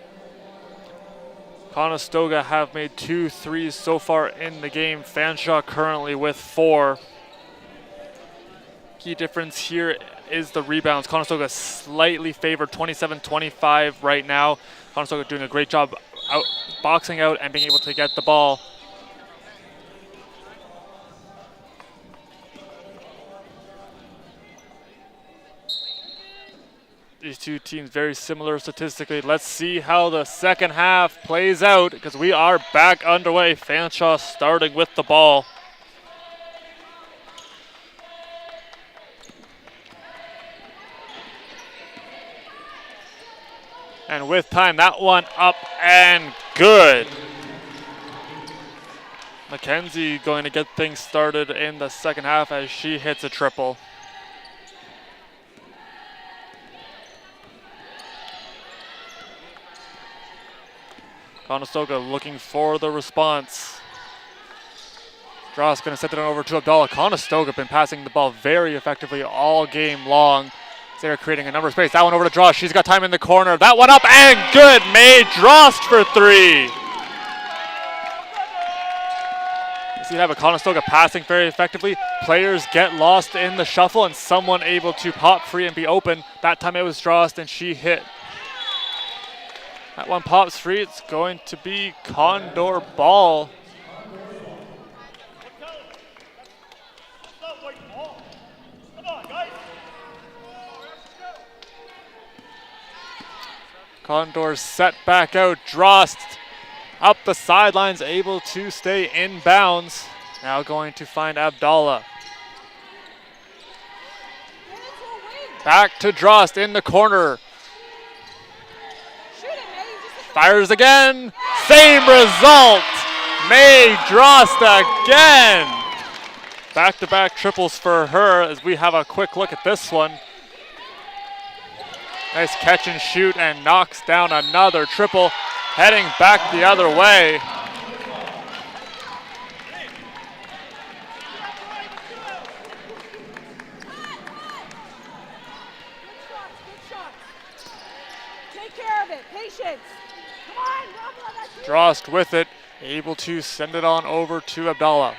Conestoga have made 2 threes so far in the game. Fanshawe currently with 4. Key difference here is the rebounds. Conestoga slightly favored, 27-25 right now. Conestoga doing a great job boxing out and being able to get the ball. These two teams very similar statistically. Let's see how the second half plays out because we are back underway. Fanshawe starting with the ball. And with time, that one up and good. Mackenzie going to get things started in the second half as she hits a triple. Conestoga looking for the response. Dross going to set it over to Abdallah. Conestoga been passing the ball very effectively all game long. They're creating a number of space. That one over to Dross. She's got time in the corner. That one up and good. May Drost for 3. You see, have a Conestoga passing very effectively. Players get lost in the shuffle and someone able to pop free and be open. That time it was Drost and she hit. That one pops free. It's going to be Condor ball. Condors set back out. Drost up the sidelines, able to stay in bounds. Now going to find Abdallah. Back to Drost in the corner. Fires again. Same result. May Drost again. Back-to-back triples for her as we have a quick look at this one. Nice catch and shoot and knocks down another triple, heading back the other way. Take care of it. Patience. Come on, Drost with it, able to send it on over to Abdallah.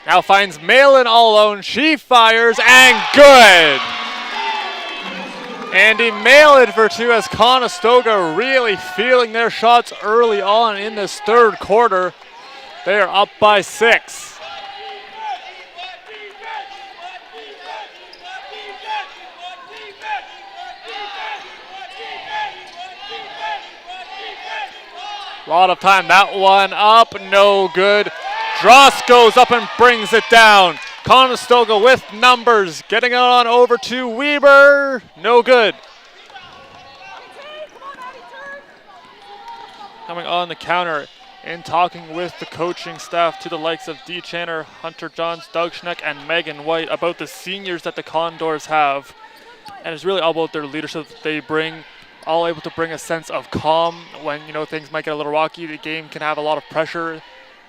Now finds Malin all alone. She fires and good. Andy Malin for 2 as Conestoga really feeling their shots early on in this third quarter. They are up by 6. A lot of time. That one up, no good. Dross goes up and brings it down. Conestoga with numbers, getting it on over to Weber. No good. Coming on the counter and talking with the coaching staff to the likes of Dee Channer, Hunter Johns, Doug Schneck, and Megan White about the seniors that the Condors have. And it's really all about their leadership that they bring, all able to bring a sense of calm when, you know, things might get a little rocky. The game can have a lot of pressure,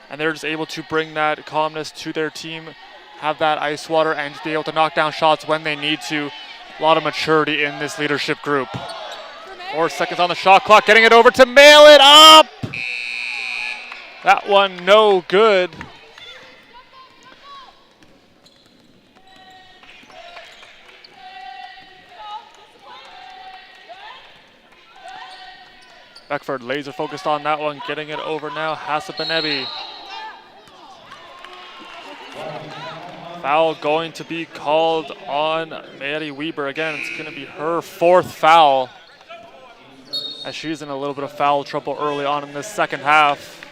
and they're just able to bring that calmness to their team, have that ice water, and just be able to knock down shots when they need to. A lot of maturity in this leadership group. 4 seconds on the shot clock, getting it over to Malin up! That one no good. Beckford laser focused on that one, getting it over now. Hasabanebi. Foul going to be called on Mary Weber. Again, it's going to be her 4th foul, as she's in a little bit of foul trouble early on in this second half.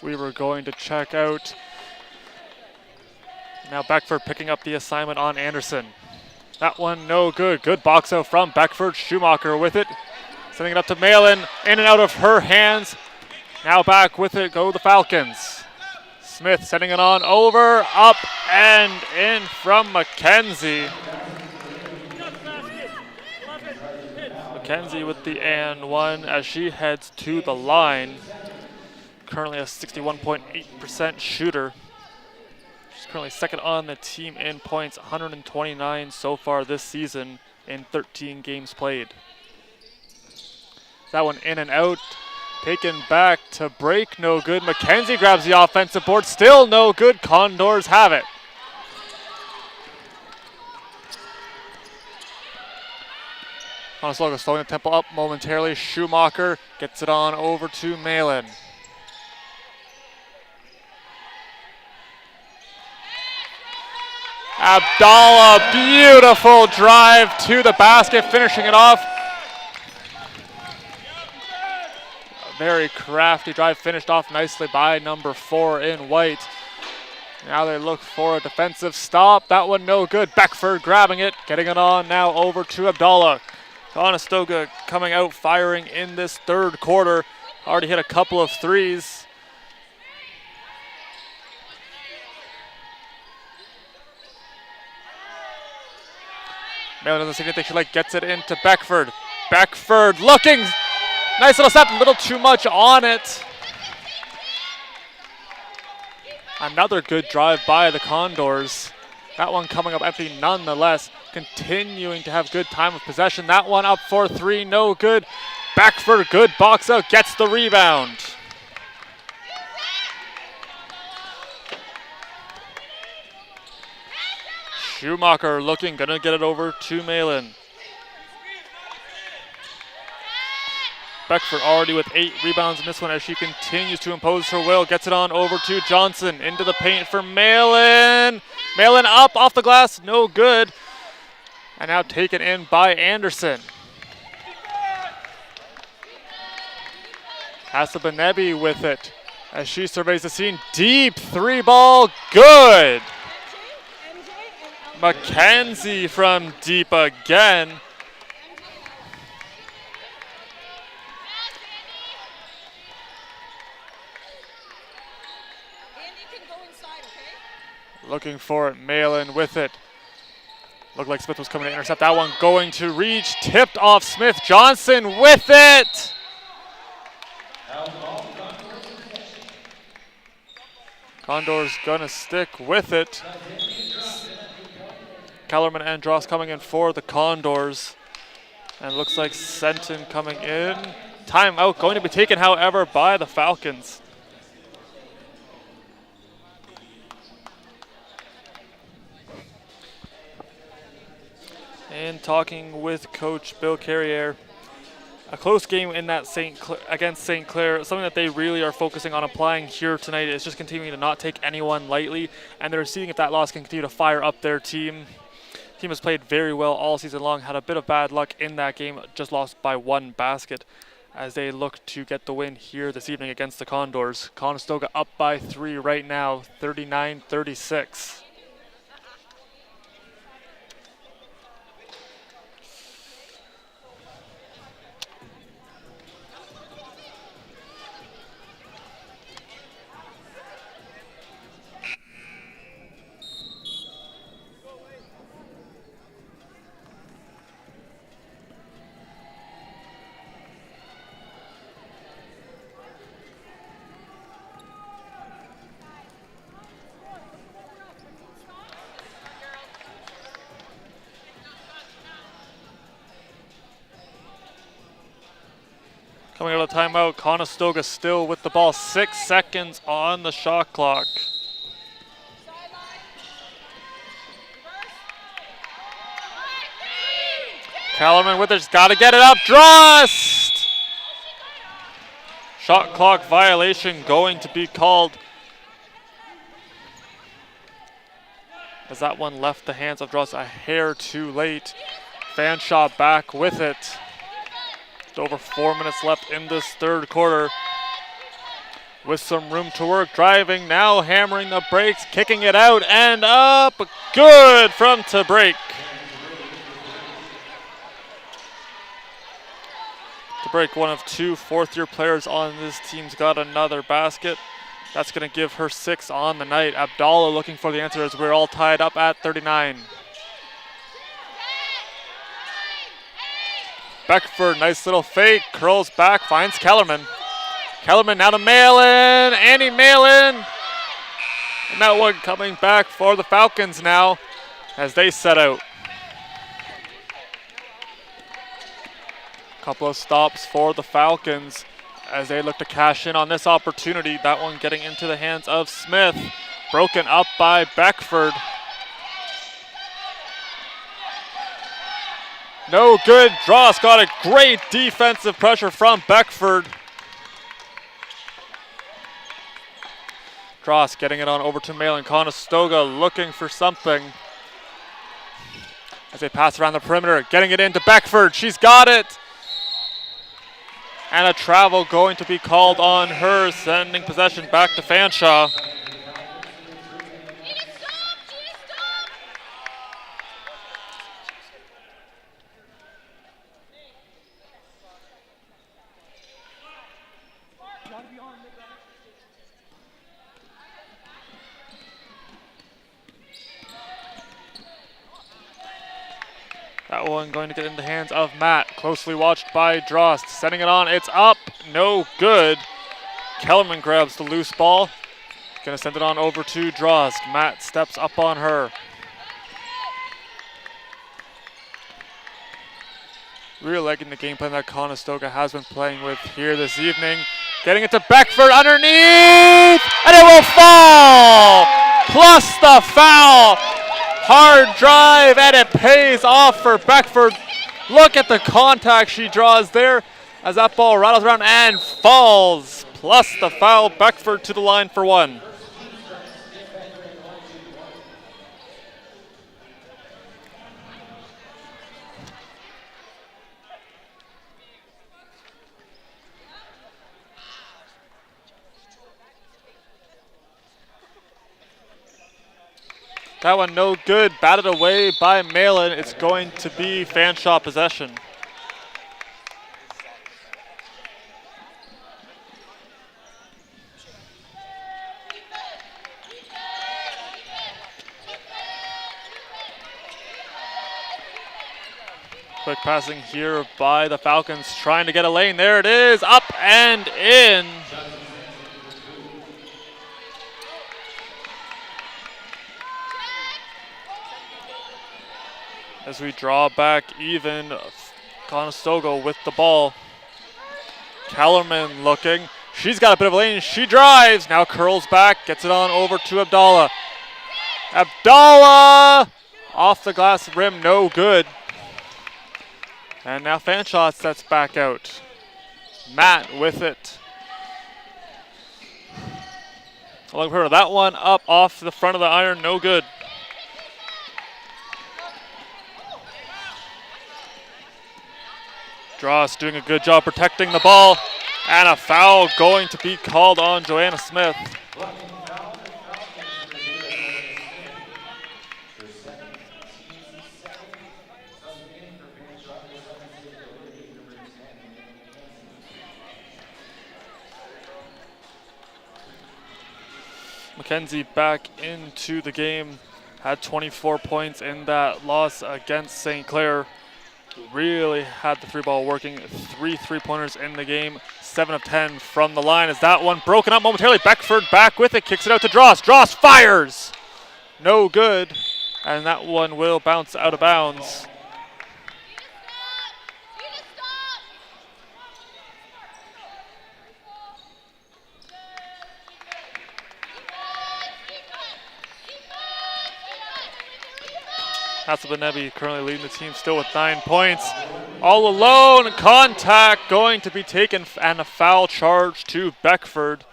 We were going to check out. Now Beckford picking up the assignment on Anderson. That one no good. Good box out from Beckford. Schumacher with it. Sending it up to Malin. In and out of her hands. Now back with it go the Falcons. Smith sending it on over, up, and in from Mackenzie. Mackenzie with the and one as she heads to the line. Currently a 61.8% shooter. She's currently second on the team in points, 129 so far this season in 13 games played. That one in and out. Taken back to break, no good. Mackenzie grabs the offensive board, still no good. Condors have it. Conestoga slowing the tempo up momentarily. Schumacher gets it on over to Malin. Abdallah, beautiful drive to the basket, finishing it off. Very crafty drive, finished off nicely by number 4 in white. Now they look for a defensive stop. That one no good. Beckford grabbing it, getting it on now over to Abdallah. Conestoga coming out firing in this third quarter. Already hit a couple of threes. Malin doesn't see anything she like, gets it into Beckford. Beckford looking. Nice little step, a little too much on it. Another good drive by the Condors. That one coming up empty nonetheless. Continuing to have good time of possession. That one up for 3, no good. Beckford, good box out, gets the rebound. Schumacher looking, gonna get it over to Malin. Beckford already with 8 rebounds in this one as she continues to impose her will. Gets it on over to Johnson. Into the paint for Malin. Malin up off the glass. No good. And now taken in by Anderson. Hasabanebi with it as she surveys the scene. Deep 3 ball. Good. Mackenzie from deep again. Looking for it, Malin with it. Looked like Smith was coming to intercept that one. Going to reach, tipped off Smith. Johnson with it. Condors gonna stick with it. Kellerman and Dross coming in for the Condors. And looks like Senton coming in. Timeout going to be taken, however, by the Falcons. And talking with Coach Bill Carriere, a close game in that against St. Clair. Something that they really are focusing on applying here tonight is just continuing to not take anyone lightly, and they're seeing if that loss can continue to fire up their team. The team has played very well all season long, had a bit of bad luck in that game, just lost by 1 basket as they look to get the win here this evening against the Condors. Conestoga up by 3 right now, 39-36. Coming out of timeout, Conestoga still with the ball. 6 seconds on the shot clock. Kellerman with it, just gotta get it up, Drost! Shot clock violation going to be called as that one left the hands of Drost a hair too late. Fanshawe back with it. Over 4 minutes left in this third quarter. With some room to work, driving, now hammering the brakes, kicking it out and up. Good from to break. To break, one of two fourth-year players on this team's got another basket. That's going to give her 6 on the night. Abdallah looking for the answer as we're all tied up at 39. Beckford, nice little fake, curls back, finds Kellerman. Kellerman now to Malin, Annie Malin. And that one coming back for the Falcons now as they set out. Couple of stops for the Falcons as they look to cash in on this opportunity. That one getting into the hands of Smith. Broken up by Beckford. No good. Dross got a great defensive pressure from Beckford. Dross getting it on over to Malin. Conestoga looking for something as they pass around the perimeter. Getting it into Beckford. She's got it. And a travel going to be called on her, sending possession back to Fanshawe. That one going to get in the hands of Matt, closely watched by Drost. Sending it on, it's up, no good. Kellerman grabs the loose ball. Gonna send it on over to Drost. Matt steps up on her. Really liking the game plan that Conestoga has been playing with here this evening. Getting it to Beckford underneath, and it will fall! Plus the foul! Hard drive, and it pays off for Beckford. Look at the contact she draws there as that ball rattles around and falls. Plus the foul, Beckford to the line for 1. That one no good, batted away by Malin. It's going to be Fanshawe possession. Quick passing here by the Falcons, trying to get a lane. There it is, up and in. As we draw back even, Conestoga with the ball. Kellerman looking. She's got a bit of a lane. She drives. Now curls back. Gets it on over to Abdallah. Abdallah! Off the glass rim. No good. And now Fanshawe sets back out. Matt with it. Looking for that one up off the front of the iron. No good. Dross doing a good job protecting the ball, and a foul going to be called on Joanna Smith. Mackenzie back into the game, had 24 points in that loss against St. Clair. Really had the free ball working. 3 3-pointers in the game. 7 of 10 from the line. Is that one broken up momentarily? Beckford back with it. Kicks it out to Dross. Dross fires. No good. And that one will bounce out of bounds. Hasselbenebi currently leading the team still with 9 points. All alone, contact going to be taken and a foul charge to Beckford.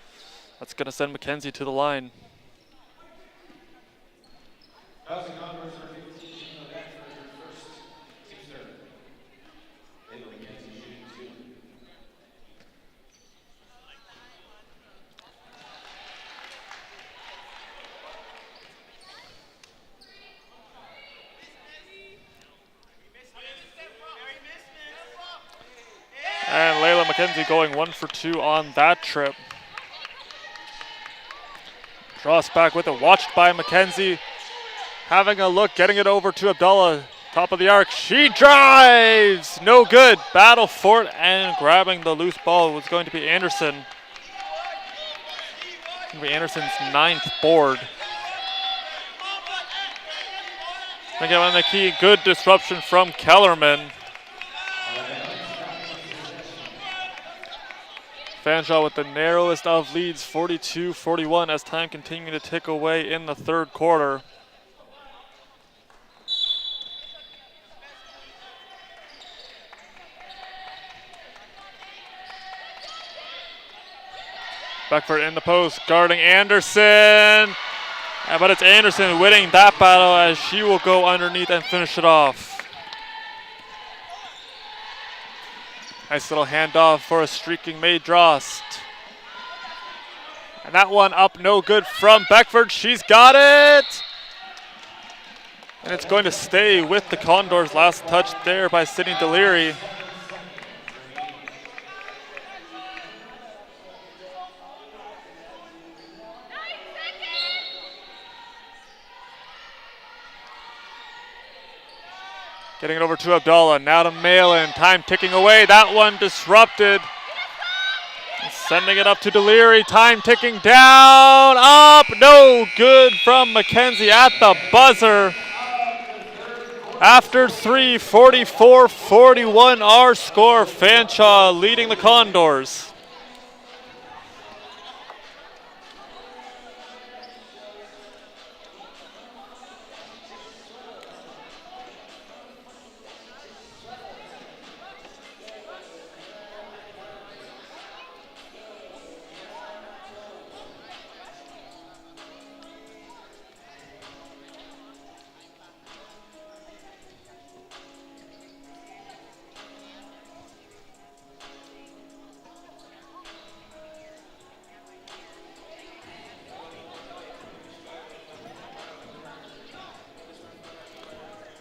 That's going to send Mackenzie to the line. And Mackenzie going 1 for 2 on that trip. Dross back with it, watched by Mackenzie. Having a look, getting it over to Abdallah. Top of the arc, she drives! No good. Battle for it, and grabbing the loose ball was going to be Anderson. Going to be Anderson's 9th board. Again, on the key, good disruption from Kellerman. Fanshawe with the narrowest of leads, 42-41, as time continuing to tick away in the third quarter. Beckford in the post, guarding Anderson. But it's Anderson winning that battle as she will go underneath and finish it off. Nice little handoff for a streaking May Drost. And that one up no good from Beckford. She's got it. And it's going to stay with the Condors. Last touch there by Sydney Deliri. Getting it over to Abdallah, now to Malin, time ticking away, that one disrupted. Sending it up to Deliri, time ticking down, up, no good from Mackenzie at the buzzer. After 3, 44-41 our score, Fanshawe leading the Condors.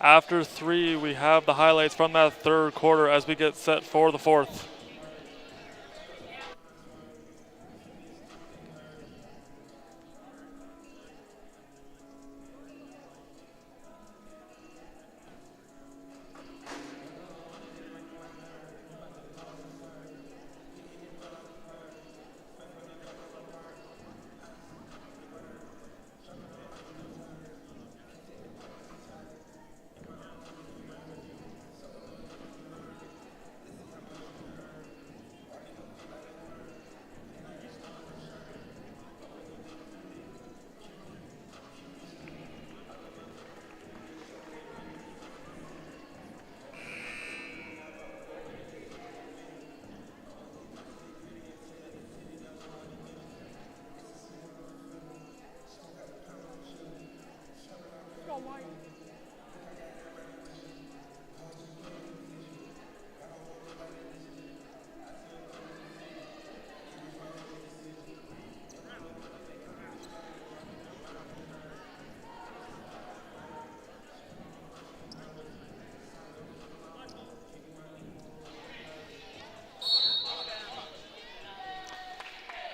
After 3, we have the highlights from that third quarter as we get set for the fourth.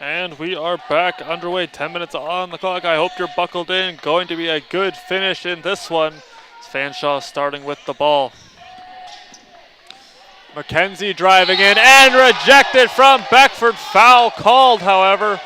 And we are back underway, 10 minutes on the clock. I hope you're buckled in. Going to be a good finish in this one. It's Fanshawe starting with the ball. Mackenzie driving in and rejected from Beckford. Foul called, however.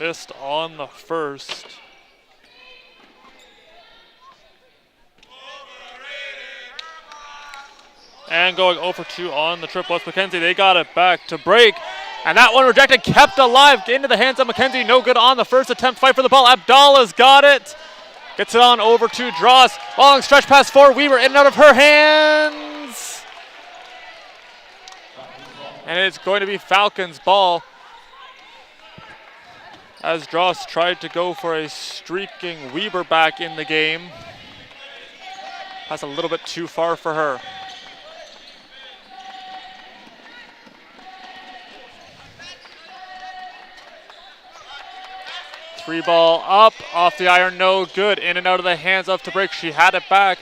Missed on the first. And going 0 for 2 on the trip was Mackenzie. They got it back to break. And that one rejected, kept alive into the hands of Mackenzie. No good on the first attempt. Fight for the ball. Abdallah's got it. Gets it on over to Dross. Long stretch pass for Weaver in and out of her hands. And it's going to be Falcons' ball. as Dross tried to go for a streaking Weber back in the game. That's a little bit too far for her. Three ball up, off the iron, no good. In and out of the hands of to break. She had it back.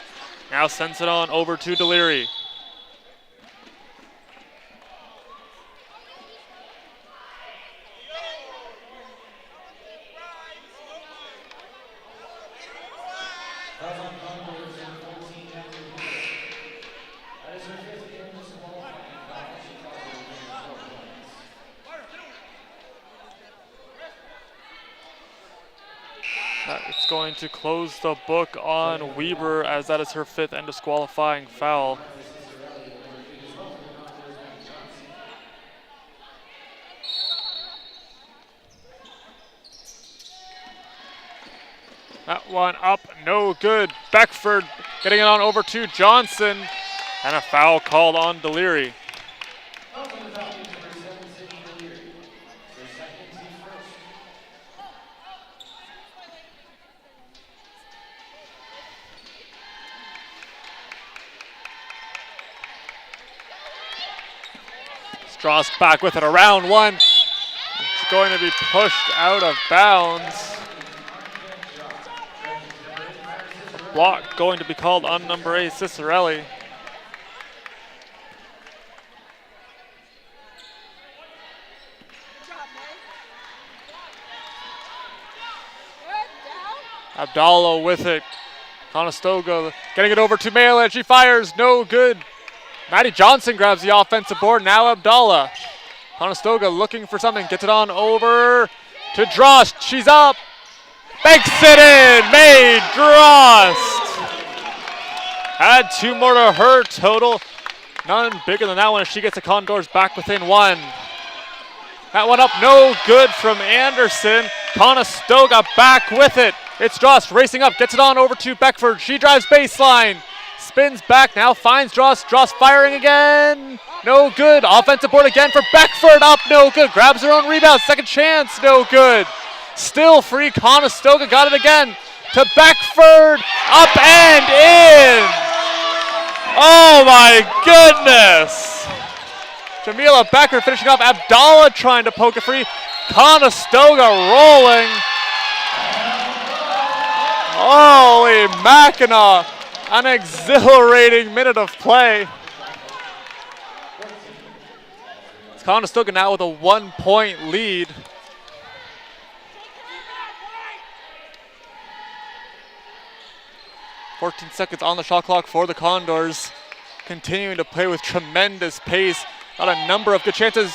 Now sends it on over to Deliri. It's going to close the book on Weber as that is her 5th and disqualifying foul. That one up, no good. Beckford getting it on over to Johnson, and a foul called on Deliri. Strauss back with it around one. It's going to be pushed out of bounds. Block going to be called on number 8, Cicerelli. Abdallah with it. Conestoga getting it over to Malin. She fires, no good. Maddie Johnson grabs the offensive board. Now Abdallah. Conestoga looking for something. Gets it on over to Drost. She's up. Banks it in. May Drost. Add 2 more to her total. None bigger than that one as she gets the Condors back within 1. That one up, no good from Anderson. Conestoga back with it. It's Drost racing up. Gets it on over to Beckford. She drives baseline. Spins back, now finds Dross. Dross firing again. No good. Offensive board again for Beckford. Up, no good. Grabs her own rebound. Second chance, no good. Still free. Conestoga got it again to Beckford. Up and in. Oh my goodness. Jamila Beckford finishing off. Abdallah trying to poke it free. Conestoga rolling. Holy Mackinac. An exhilarating minute of play. It's Conestoga now with a 1-point lead. "14 seconds on the shot clock for the Condors. Continuing to play with tremendous pace. Got a number of good chances.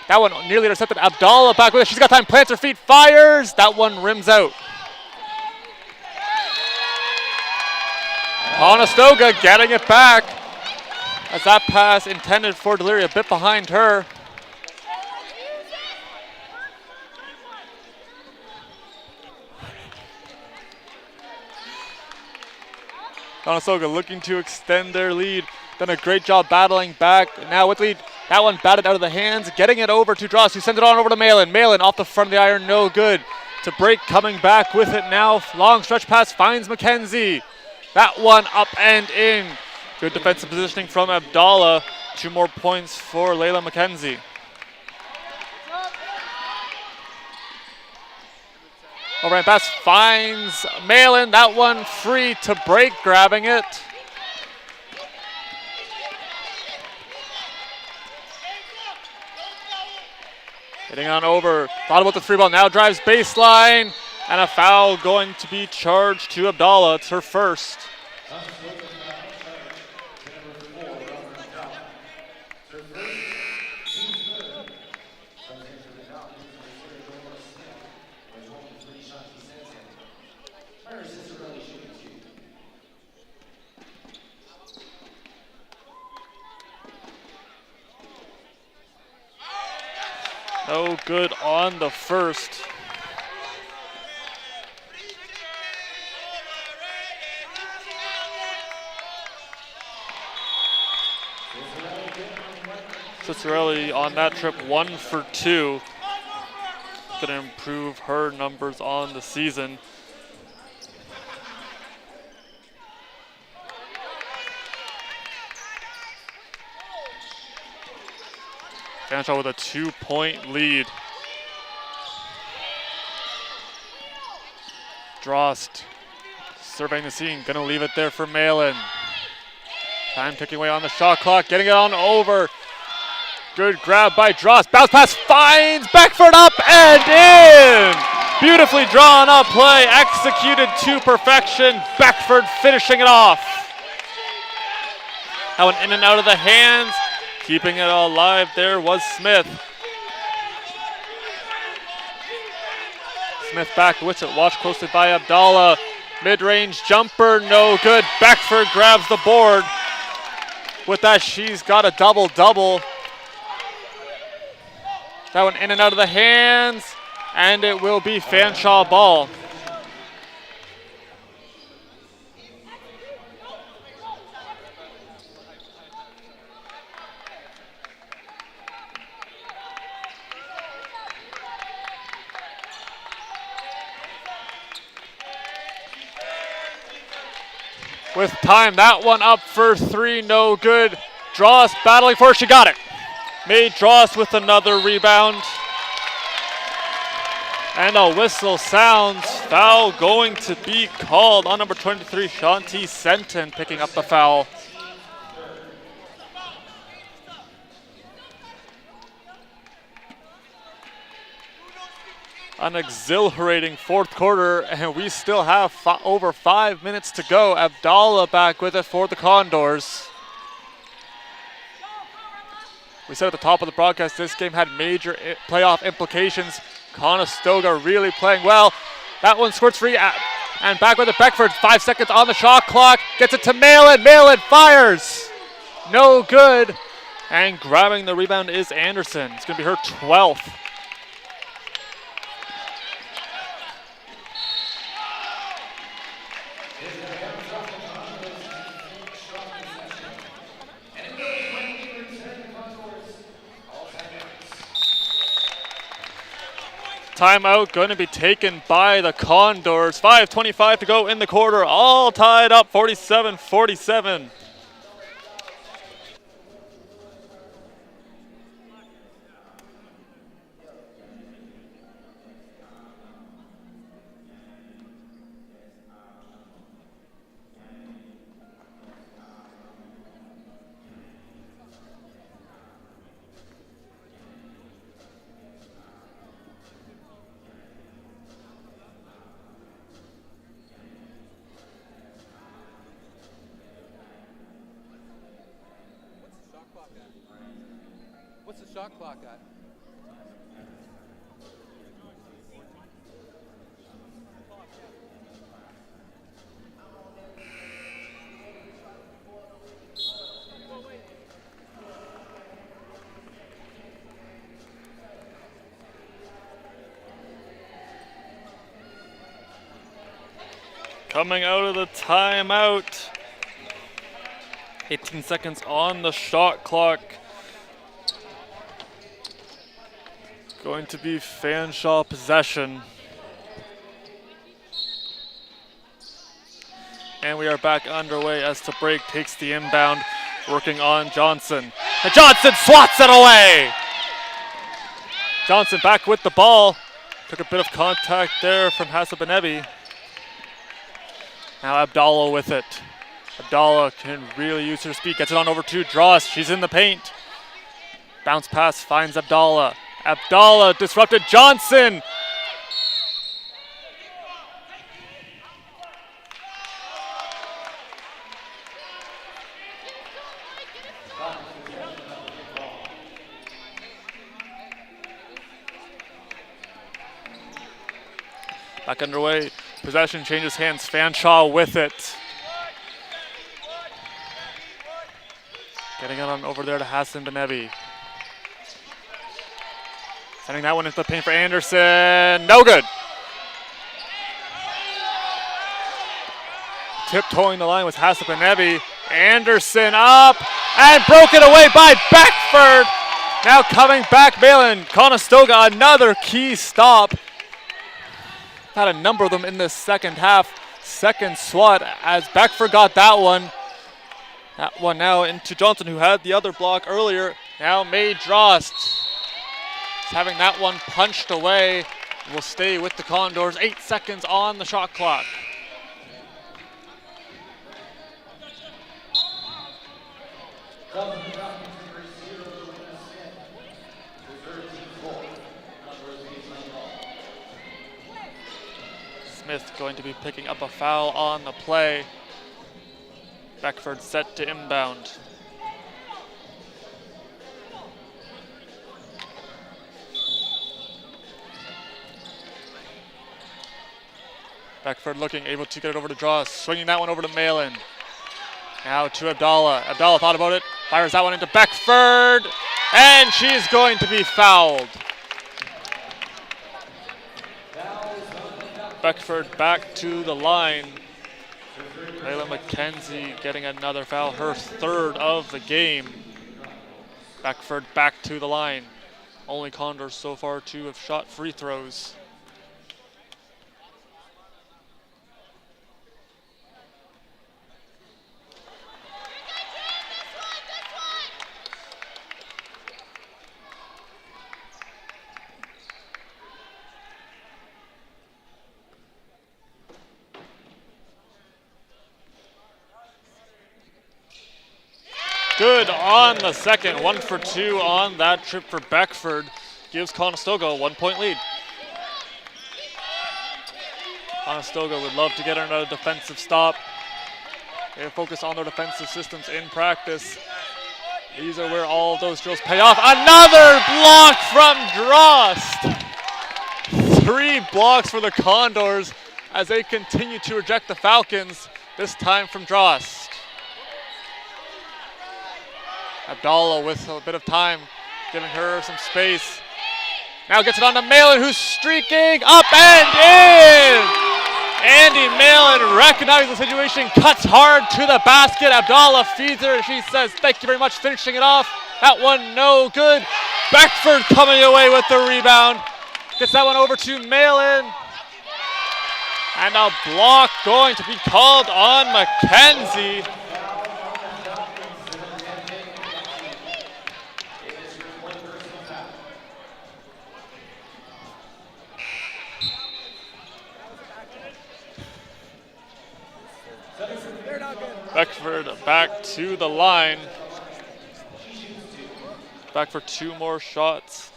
That one nearly intercepted. Abdallah back with it. She's got time, plants her feet, fires. That one rims out. Conestoga getting it back as that pass intended for Deliri a bit behind her. Conestoga looking to extend their lead. Done a great job battling back. Now with lead, that one batted out of the hands. Getting it over to Dross, who sends it on over to Malin. Malin off the front of the iron, no good. To break, coming back with it now. Long stretch pass finds McKenzie. That one up and in. Good defensive positioning from Abdallah. 2 more points for Layla McKenzie. Overhand pass finds Malin. That one free to break, grabbing it. Getting on over. Thought about the 3 ball. Now drives baseline. And a foul going to be charged to Abdallah. It's her first. No good on the first. Cicerelli on that trip 1 for 2. going to improve her numbers on the season. Fanshawe with a 2-point lead. Drost surveying the scene, gonna leave it there for Malin. Time ticking away on the shot clock, getting it on over. Good grab by Drost, bounce pass finds Beckford up and in! Beautifully drawn up play, executed to perfection. Beckford finishing it off. That one in and out of the hands. Keeping it alive there was Smith. Smith back with it, watched closely by Abdallah. Mid-range jumper, no good. Beckford grabs the board. With that, she's got a double-double. That one in and out of the hands, and it will be Fanshawe ball. With time, that one up for three, no good. Drost battling for it, she got it. Made Drost with another rebound. And a whistle sounds. Foul going to be called on number 23, Shanti Senton, picking up the foul. An exhilarating fourth quarter, and we still have over 5 minutes to go. Abdallah back with it for the Condors. We said at the top of the broadcast, this game had major playoff implications. Conestoga really playing well. That one squirts free, and back with it, Beckford. 5 seconds on the shot clock, gets it to Malin. Malin fires. No good, and grabbing the rebound is Anderson. It's gonna be her 12th. Timeout going to be taken by the Condors. 5:25 to go in the quarter. All tied up, 47-47. What's the shot clock at? Coming out of the timeout. 18 seconds on the shot clock. Going to be Fanshawe possession. And we are back underway as the break takes the inbound, working on Johnson. And Johnson swats it away! Johnson back with the ball. Took a bit of contact there from Hasabanebi. Now Abdallah with it. Abdallah can really use her speed. Gets it on over to Drost. She's in the paint. Bounce pass finds Abdallah. Abdallah disrupted Johnson. Back underway. Possession changes hands. Fanshawe with it. Getting it on over there to Hassan Benevi. Sending that one into the paint for Anderson. No good. Tiptoeing the line was Hassan Benevi. Anderson up and broken away by Beckford. Now coming back, Malin. Conestoga, another key stop. Had a number of them in the second half. Second swat as Beckford got that one. That one now into Johnson, who had the other block earlier. Now May Drost is having that one punched away. Will stay with the Condors. 8 seconds on the shot clock. Smith going to be picking up a foul on the play. Beckford set to inbound. Beckford looking, able to get it over to Dross, swinging that one over to Malin. Now to Abdallah. Abdallah thought about it, fires that one into Beckford, and she's going to be fouled. Beckford back to the line. Layla McKenzie getting another foul, her third of the game. Beckford back to the line. Only Condors so far to have shot free throws. Good on the second, 1 for 2 on that trip for Beckford. Gives Conestoga a 1-point lead. Conestoga would love to get another defensive stop. They focus on their defensive systems in practice. These are where all of those drills pay off. Another block from Drost. 3 blocks for the Condors as they continue to reject the Falcons, this time from Drost. Abdallah with a bit of time, giving her some space. Now gets it on to Malin, who's streaking up and in! Andy Malin recognizes the situation, cuts hard to the basket. Abdallah feeds her. She says, thank you very much, finishing it off. That one no good. Beckford coming away with the rebound. Gets that one over to Malin. And a block going to be called on McKenzie. Beckford back to the line. Back for 2 more shots.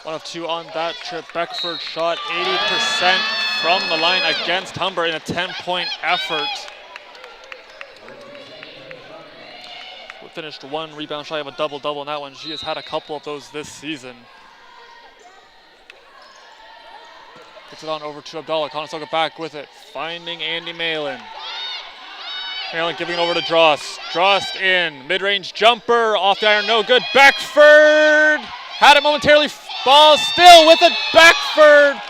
One of 2 on that trip. Beckford shot 80% from the line against Humber in a 10-point effort. We finished 1 rebound shy of a double-double in that one. She has had a couple of those this season. Gets it on over to Abdallah. Conestoga back with it, finding Andy Malin. Malin giving it over to Drost. Drost in, mid-range jumper, off the iron, no good. Beckford had it momentarily. Ball still with it, Beckford.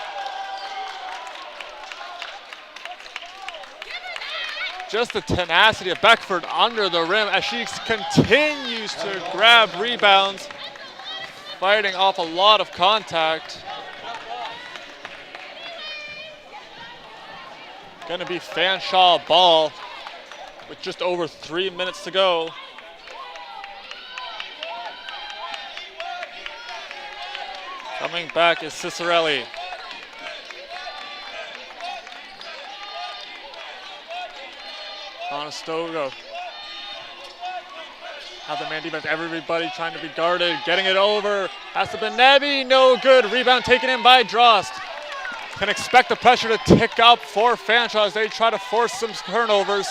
Just the tenacity of Beckford under the rim as she continues to grab rebounds, fighting off a lot of contact. Gonna be Fanshawe ball with just over 3 minutes to go. Coming back is Cicerelli. Conestoga. Have the man defense, everybody trying to be guarded, getting it over. Has to Benebi, no good. Rebound taken in by Drost. Can expect the pressure to tick up for Fanshawe as they try to force some turnovers.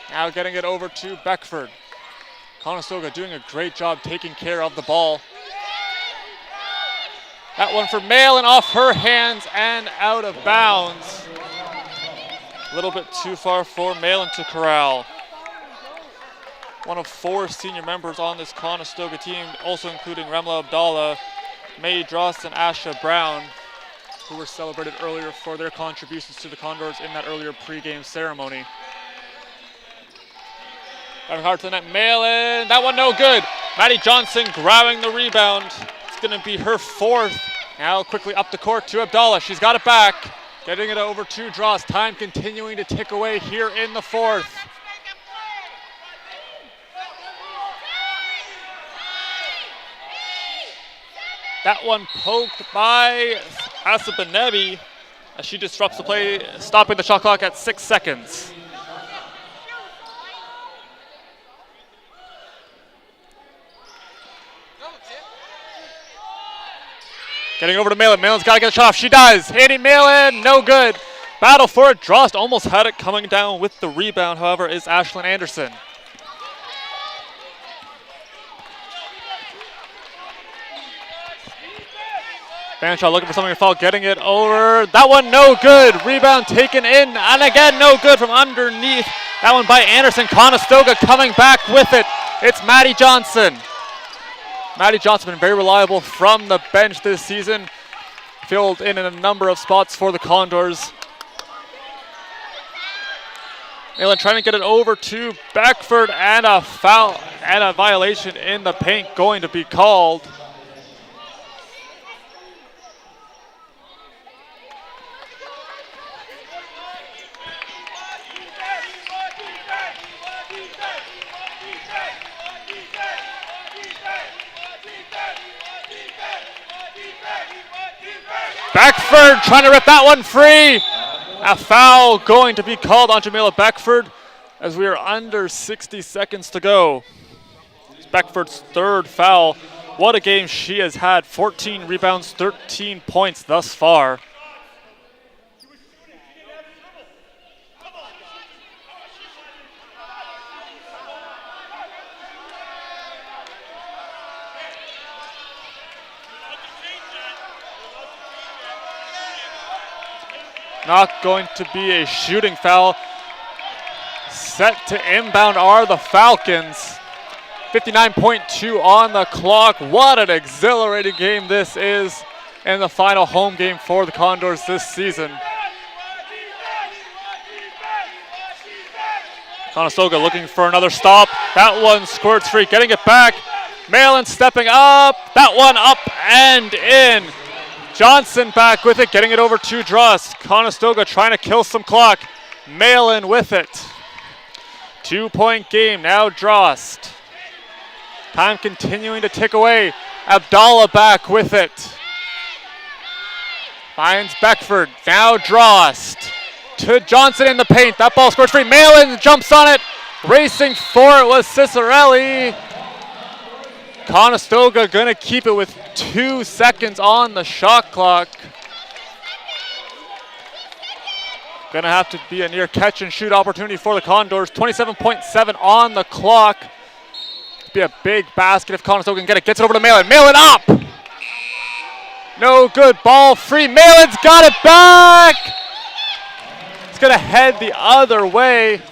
Now getting it over to Beckford. Conestoga doing a great job taking care of the ball. That one for Malin off her hands and out of bounds. A little bit too far for Malin to corral. One of 4 senior members on this Conestoga team, also including Remla Abdallah, May Drost, and Asha Brown, who were celebrated earlier for their contributions to the Condors in that earlier pregame ceremony. Driving hard to the net, Malin, that one no good. Maddie Johnson grabbing the rebound. It's gonna be her 4th. Now quickly up the court to Abdallah. She's got it back. Getting it over to Drost. Time continuing to tick away here in the 4th. That one poked by Asabanebi as she disrupts the play, stopping the shot clock at 6 seconds. Getting over to Malin. Malin's got to get a shot off. She does. Hitting Malin. No good. Battle for it. Drost almost had it coming down with the rebound, however, is Ashlyn Anderson. Fanshawe looking for something to foul. Getting it over. That one no good. Rebound taken in. And again, no good from underneath. That one by Anderson. Conestoga coming back with it. It's Maddie Johnson. Maddie Johnson been very reliable from the bench this season. Filled in a number of spots for the Condors. Malin trying to get it over to Beckford, and a foul and a violation in the paint going to be called. Beckford trying to rip that one free. A foul going to be called on Jamila Beckford as we are under 60 seconds to go. It's Beckford's 3rd foul. What a game she has had. 14 rebounds, 13 points thus far. Not going to be a shooting foul. Set to inbound are the Falcons. 59.2 on the clock. What an exhilarating game this is, and the final home game for the Condors this season. Conestoga looking for another stop. That one squirts free, getting it back. Malin stepping up. That one up and in. Johnson back with it, getting it over to Drost. Conestoga trying to kill some clock. Malin with it. 2-point game, now Drost. Time continuing to tick away. Abdallah back with it. Finds Beckford, now Drost. To Johnson in the paint, that ball scores free. Malin jumps on it. Racing for it was Cicerelli. Conestoga gonna keep it with 2 seconds on the shot clock. Gonna have to be a near catch and shoot opportunity for the Condors. 27.7 on the clock. Be a big basket if Conestoga can get it. Gets it over to Malin. Malin up! No good, ball free. Malin's got it back! It's gonna head the other way.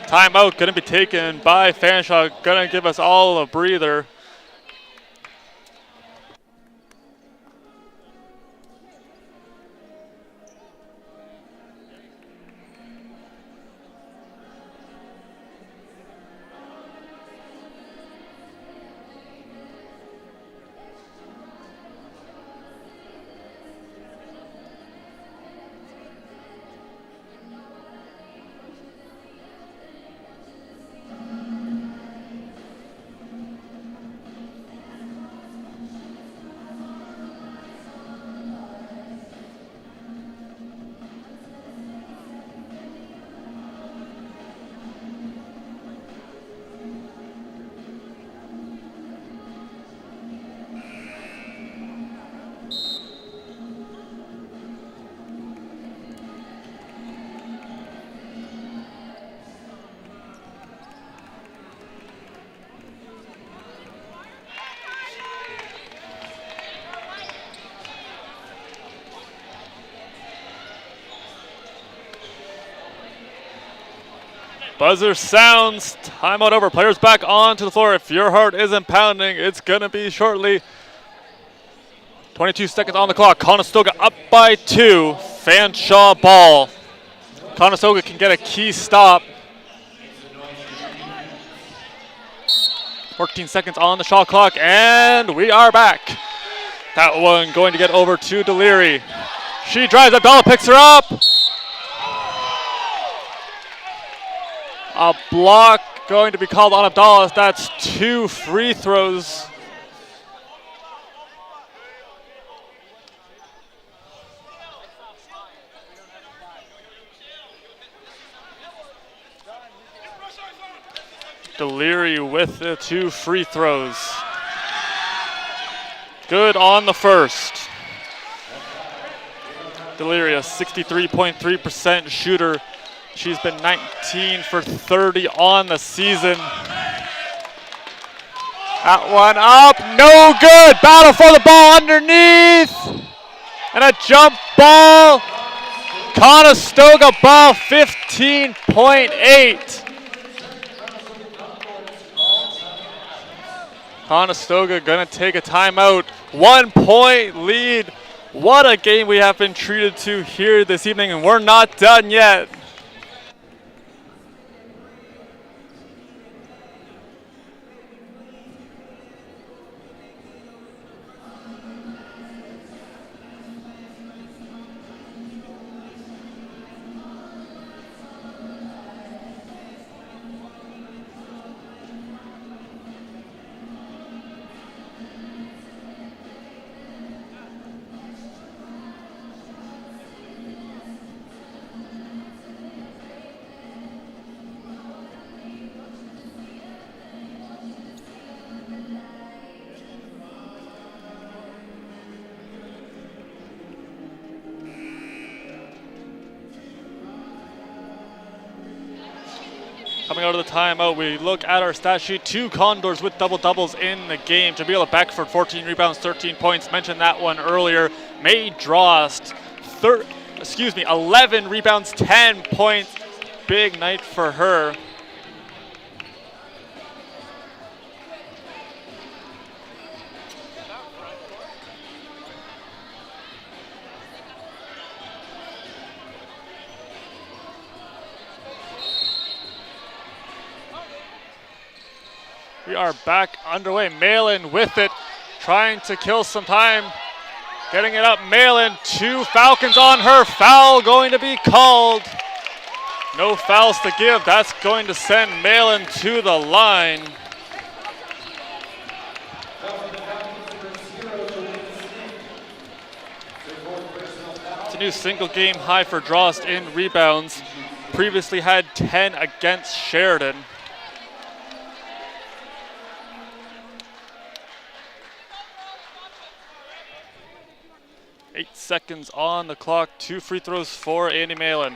Timeout going to be taken by Fanshawe. Going to give us all a breather. Buzzer sounds. Timeout over. Players back onto the floor. If your heart isn't pounding, it's going to be shortly. 22 seconds on the clock. Conestoga up by 2. Fanshawe ball. Conestoga can get a key stop. 14 seconds on the shot clock, and we are back. That one going to get over to Deliri. She drives. Abdallah picks her up. A block going to be called on Abdallah. That's 2 free throws. Deliri with the 2 free throws. Good on the first. Deliri, a 63.3% shooter. She's been 19 for 30 on the season. That one up, no good. Battle for the ball underneath. And a jump ball. Conestoga ball, 15.8. Conestoga gonna take a timeout. 1 point lead. What a game we have been treated to here this evening, and we're not done yet. Coming out of the timeout, we look at our stat sheet. 2 Condors with double-doubles in the game. Jamila Beckford, 14 rebounds, 13 points. Mentioned that one earlier. May Drost, 11 rebounds, 10 points. Big night for her. We are back underway. Malin with it, trying to kill some time. Getting it up, Malin. 2 Falcons on her. Foul going to be called. No fouls to give. That's going to send Malin to the line. It's a new single game high for Drost in rebounds. Previously had 10 against Sheridan. 8 seconds on the clock. 2 free throws for Andy Malin.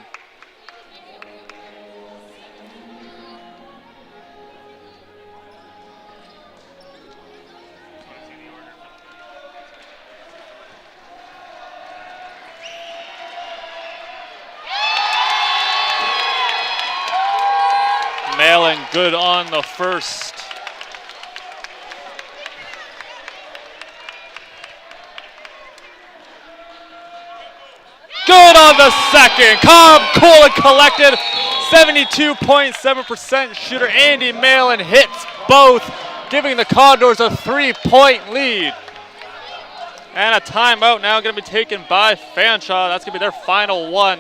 Malin good on the first. Good on the second. Calm, cool, and collected. 72.7% shooter Andy Malin hits both, giving the Condors a 3-point lead. And a timeout now going to be taken by Fanshawe. That's going to be their final one.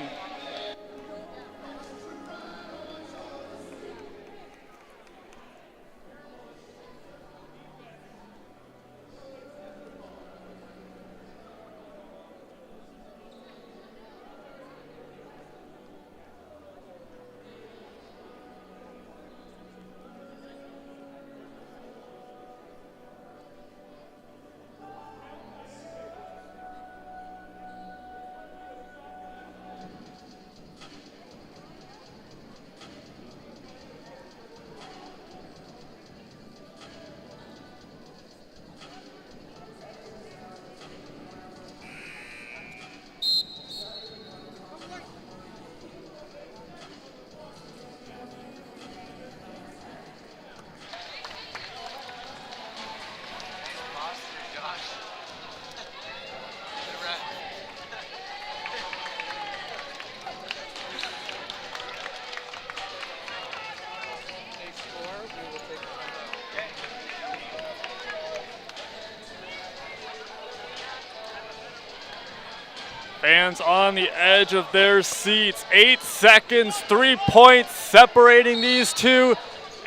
Fans on the edge of their seats. 8 seconds, 3 points separating these two.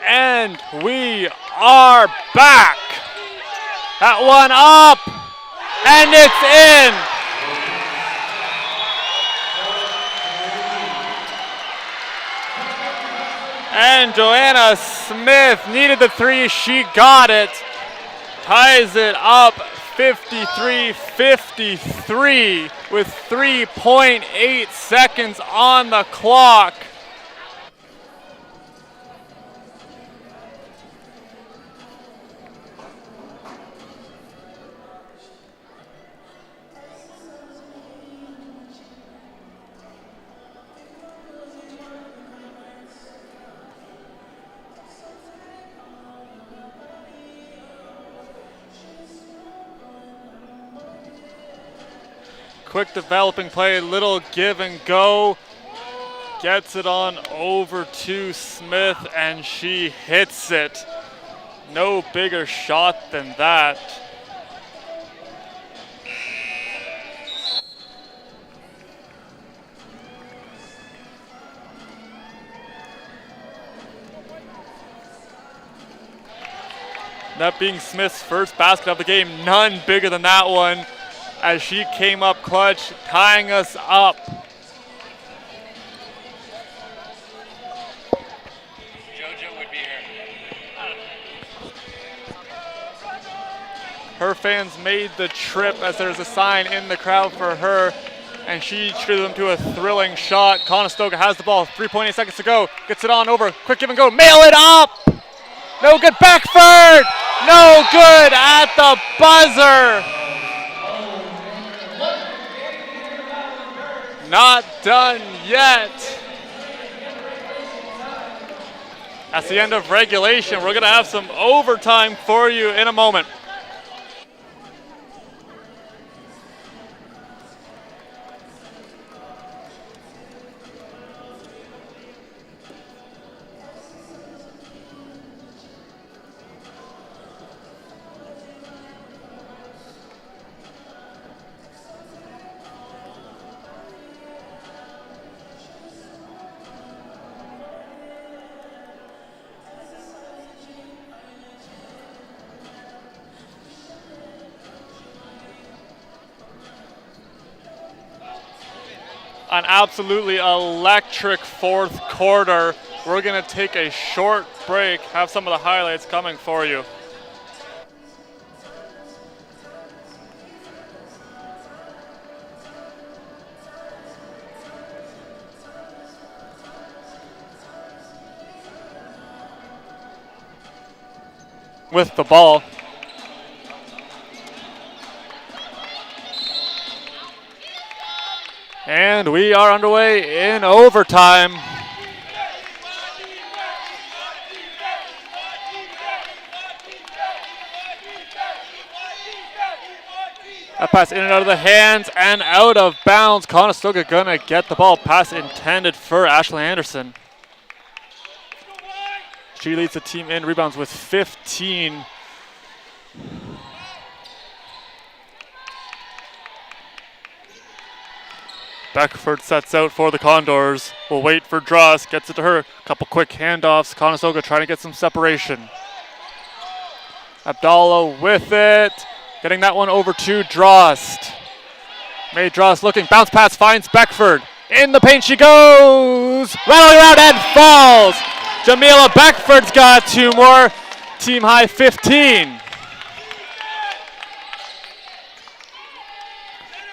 And we are back. That one up, and it's in. And Joanna Smith needed the 3, she got it. Ties it up 53-53 with 3.8 seconds on the clock. Quick developing play, little give and go. Gets it on over to Smith and she hits it. No bigger shot than that. That being Smith's first basket of the game, none bigger than that one, as she came up clutch, tying us up. JoJo would be here. Her fans made the trip as there's a sign in the crowd for her, and she treated them to a thrilling shot. Conestoga has the ball, 3.8 seconds to go. Gets it on over, quick give and go, mail it up! No good, Beckford! No good at the buzzer! Not done yet. That's the end of regulation. We're gonna have some overtime for you in a moment. An absolutely electric fourth quarter. We're gonna take a short break, have some of the highlights coming for you. With the ball. And we are underway in overtime. That pass in and out of the hands and out of bounds. Conestoga gonna get the ball. Pass intended for Ashley Anderson. She leads the team in rebounds with 15. Beckford sets out for the Condors. Will wait for Drost. Gets it to her. Couple quick handoffs. Conestoga trying to get some separation. Abdallah with it. Getting that one over to Drost. May Drost looking. Bounce pass finds Beckford. In the paint she goes. Rattling around and falls. Jamila Beckford's got 2 more. Team high 15.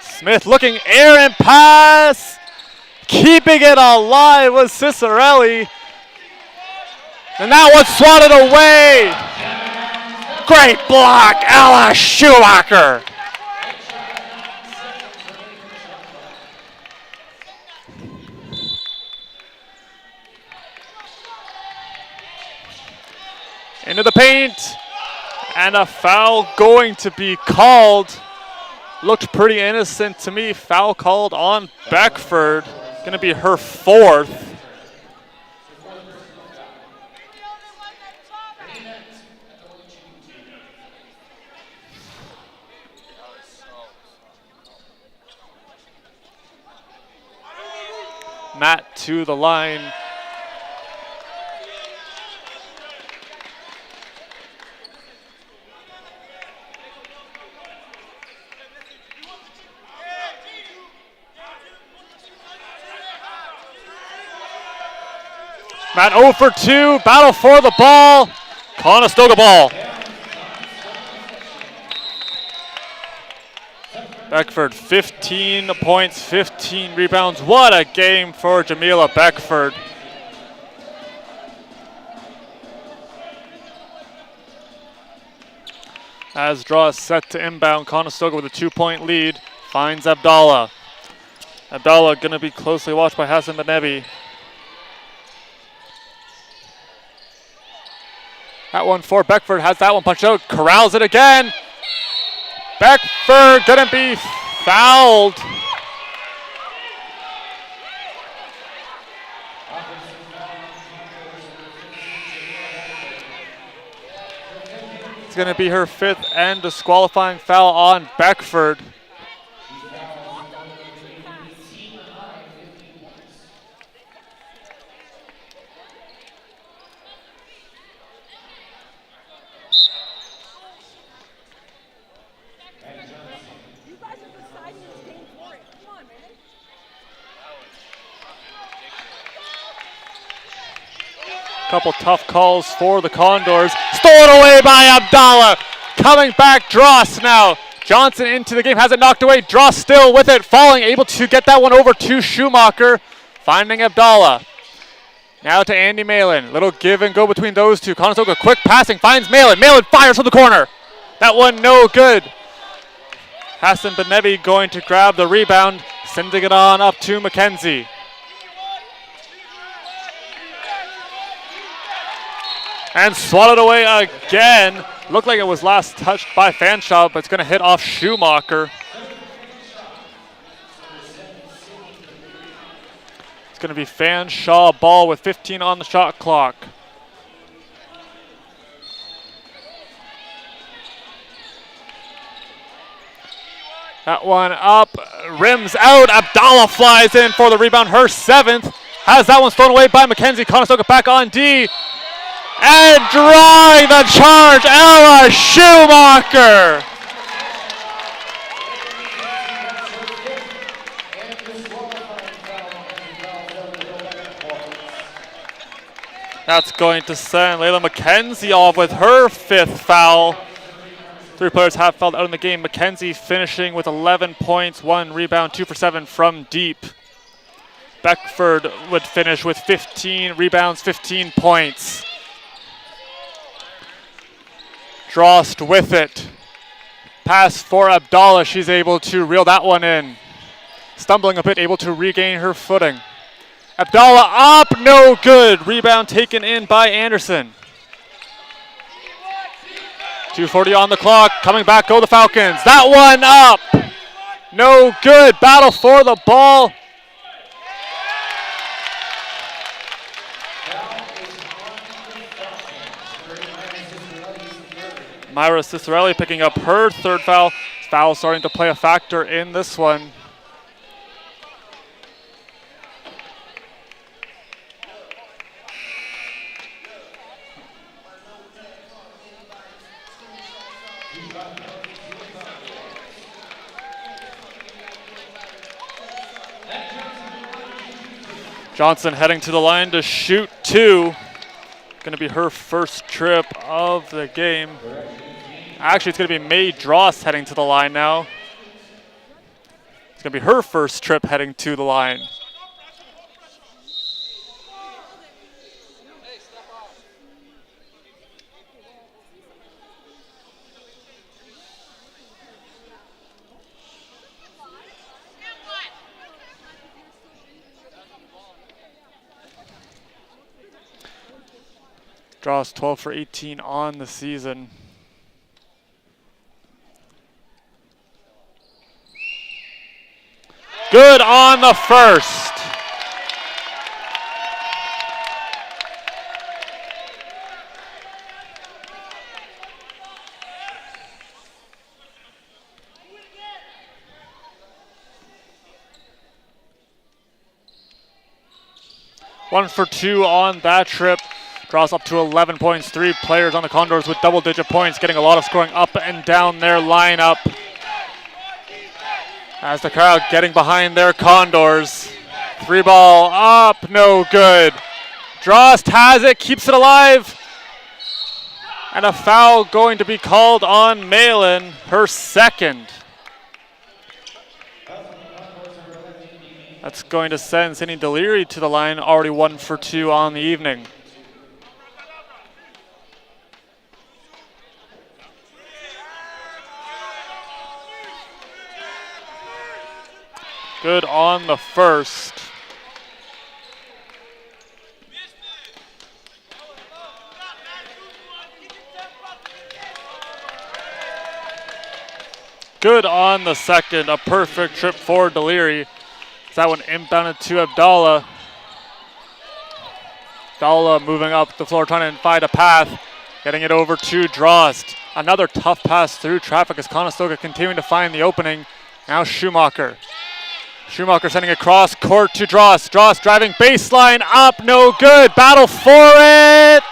Smith looking, air and pass. Keeping it alive was Cicerelli. And that one swatted away. Great block, Ella Schumacher. Into the paint. And a foul going to be called. Looked pretty innocent to me. Foul called on Beckford. Going to be her 4th. Matt to the line. Matt 0 for 2, battle for the ball. Conestoga ball. Beckford, 15 points, 15 rebounds. What a game for Jamila Beckford. As draw is set to inbound, Conestoga with a 2-point lead finds Abdallah. Abdallah going to be closely watched by Hassan Benebi. That one for Beckford, has that one punched out, corrals it again. Beckford gonna be fouled. It's gonna be her 5th and disqualifying foul on Beckford. Couple tough calls for the Condors. Stolen away by Abdallah. Coming back, Dross now. Johnson into the game, has it knocked away. Dross still with it, falling, able to get that one over to Schumacher. Finding Abdallah. Now to Andy Malin. Little give and go between those two. Conestoga quick passing, finds Malin. Malin fires from the corner. That one no good. Hassan Benebi going to grab the rebound, sending it on up to McKenzie. And swatted away again. Looked like it was last touched by Fanshawe, but it's going to hit off Schumacher. It's going to be Fanshawe ball with 15 on the shot clock. That one up, rims out. Abdallah flies in for the rebound, her 7th. Has that one stolen away by McKenzie. Conestoga back on D. And drawing the charge, Ella Schumacher. That's going to send Layla McKenzie off with her 5th foul. 3 players have fouled out in the game. McKenzie finishing with 11 points, 1 rebound, 2 for 7 from deep. Beckford would finish with 15 rebounds, 15 points. Drost with it. Pass for Abdallah. She's able to reel that one in. Stumbling a bit, able to regain her footing. Abdallah up, no good. Rebound taken in by Anderson. 2:40 on the clock. Coming back go the Falcons. That one up. No good. Battle for the ball. Myra Cicerelli picking up her 3rd foul. Foul starting to play a factor in this one. Johnson heading to the line to shoot 2. Going to be her 1st trip of the game. Actually, it's going to be May Dross heading to the line now. It's going to be her 1st trip heading to the line. Dross 12 for 18 on the season. Good on the 1st. 1 for 2 on that trip. Draws up to 11 points. 3 players on the Condors with double-digit points, getting a lot of scoring up and down their lineup. As the crowd getting behind their Condors. 3 ball up, no good. Drost has it, keeps it alive. And a foul going to be called on Malin, her second. That's going to send Sydney Deliri to the line, already 1 for 2 on the evening. Good on the first. Good on the second. A perfect trip for Deliri. That one inbounded to Abdallah. Abdallah moving up the floor, trying to find a path. Getting it over to Drost. Another tough pass through traffic as Conestoga continuing to find the opening. Now Schumacher. Schumacher sending across court to Drost. Drost driving baseline up, no good. Battle for it.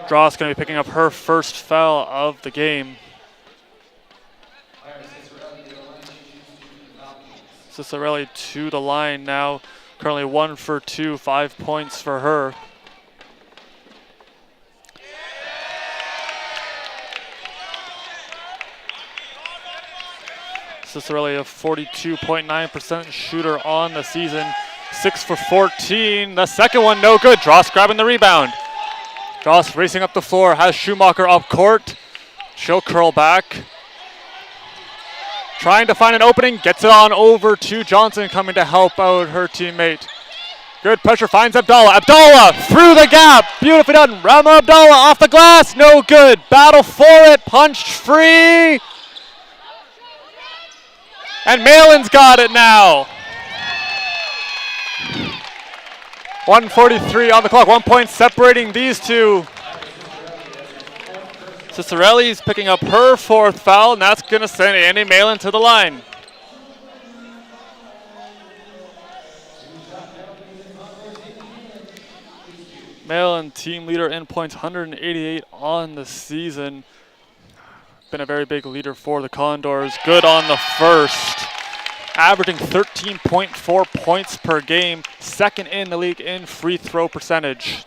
Drost going to be picking up her first foul of the game. Cicerelli to the line now. Currently 1 for 2, 5 points for her. Cicerelli a 42.9% shooter on the season. 6 for 14. The second one no good. Drost grabbing the rebound. Drost racing up the floor, has Schumacher up court. She'll curl back. Trying to find an opening, gets it on over to Johnson, coming to help out her teammate. Good pressure, finds Abdallah. Abdallah through the gap, beautifully done. Rama Abdallah off the glass, no good. Battle for it, punched free. And Malin's got it now. 1:43 on the clock, 1 point separating these two. Cicerelli's picking up her 4th foul, and that's going to send Andy Malin to the line. Malin, team leader in points, 188 on the season. Been a very big leader for the Condors. Good on the first. Averaging 13.4 points per game, 2nd in the league in free throw percentage.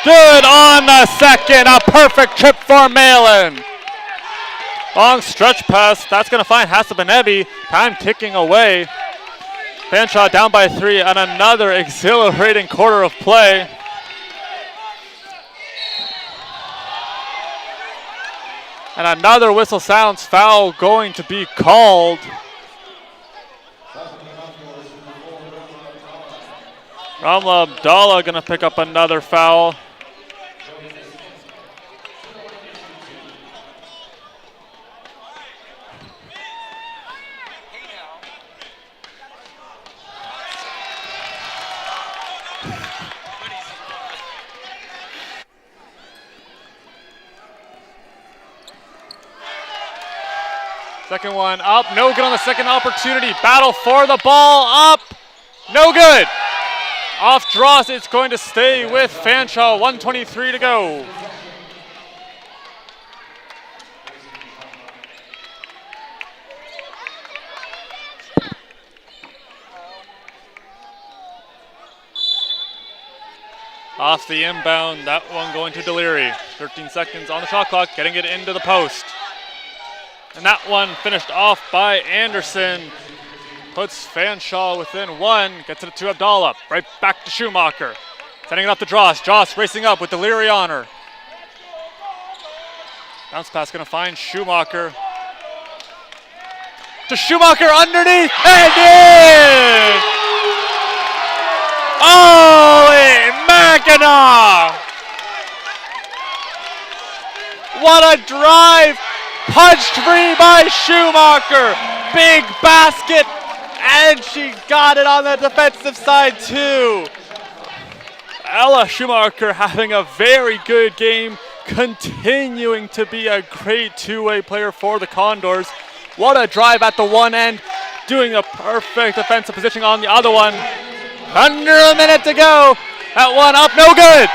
Good on the second, a perfect trip for Malin. Long stretch pass, that's going to find Hassabanebi. Time ticking away. Fanshawe down by 3 and another exhilarating quarter of play. And another whistle sounds, foul going to be called. Ramla Abdallah going to pick up another foul. Second one up, no good on the second opportunity. Battle for the ball, up, no good. Off Drost, it's going to stay with Fanshawe, 1:23 to go. Off the inbound, that one going to Deliri. 13 seconds on the shot clock, getting it into the post. And that one finished off by Anderson. Puts Fanshawe within 1, gets it to Abdallah. Right back to Schumacher. Sending it up to Drost. Drost racing up with Deliri on her. Bounce pass gonna find Schumacher. To Schumacher underneath, and in! Holy Mackinac! What a drive punched free by Schumacher. Big basket, and she got it on the defensive side too. Ella Schumacher having a very good game, continuing to be a great two-way player for the Condors. What a drive at the one end, doing a perfect defensive positioning on the other one. Under a minute to go. That one up, no good.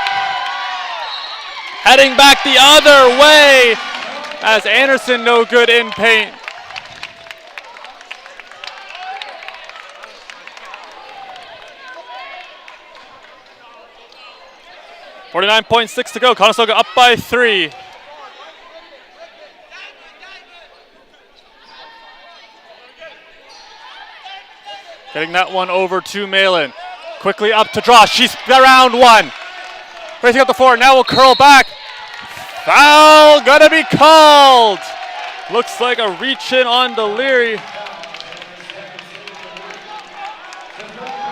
Heading back the other way as Anderson no good in paint. .6 to go. Conestoga up by 3. Getting that one over to Malin. Quickly up to draw. She's around one. Racing up the floor. Now will curl back. Foul gonna be called. Looks like a reach in on Deliri.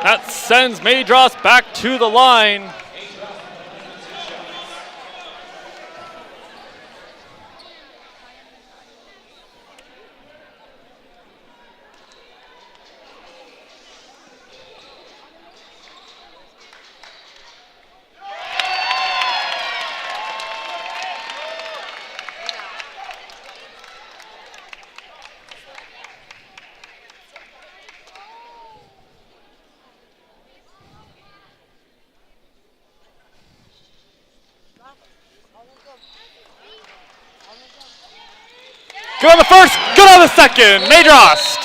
That sends Madras back to the line. Good on the first, good on the second. Madrost.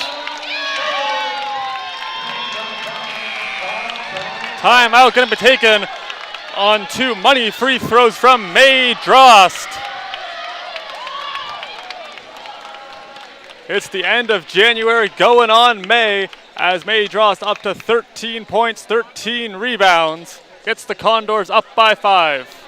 Timeout going to be taken on 2 money free throws from Madrost. It's the end of January going on May as Madrost up to 13 points, 13 rebounds. Gets the Condors up by 5.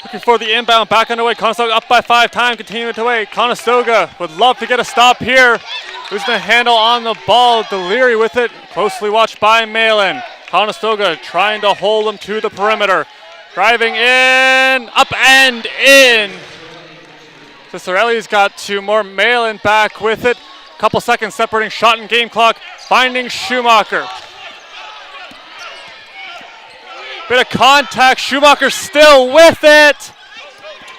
Looking for the inbound, back underway. Conestoga up by 5, time continuing to wait. Conestoga would love to get a stop here. Losing the handle on the ball, Deliri with it. Closely watched by Malin. Conestoga trying to hold them to the perimeter. Driving in, up and in. Cicerelli's got 2 more. Malin back with it. Couple seconds separating shot and game clock. Finding Schumacher. Bit of contact. Schumacher still with it.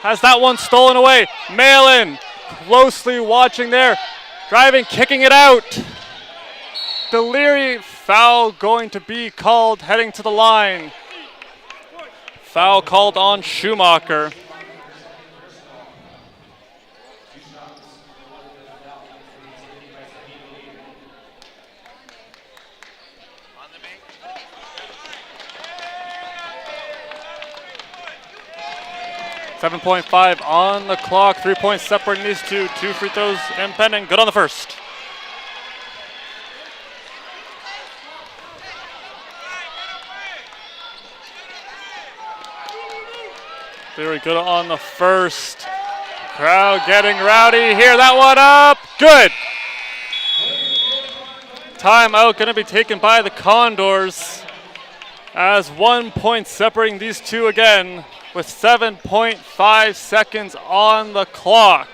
Has that one stolen away. Malin closely watching there. Driving, kicking it out. Deliri, foul going to be called heading to the line. Foul called on Schumacher. .5 on the clock. 3 points separating these two. 2 free throws impending. Good on the first. Very good on the first. Crowd getting rowdy here. That one up. Good. Timeout going to be taken by the Condors as 1 point separating these two again, with 7.5 seconds on the clock.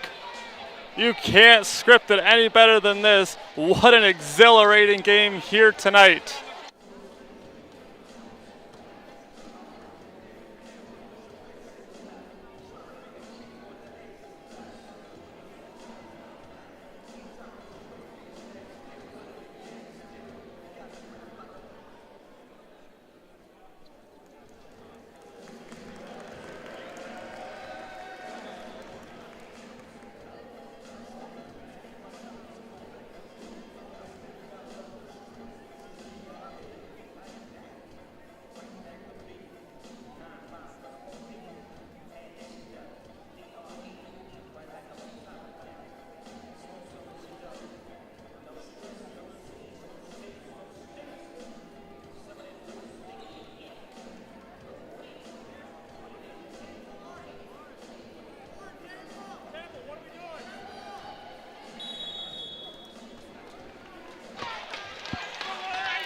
You can't script it any better than this. What an exhilarating game here tonight.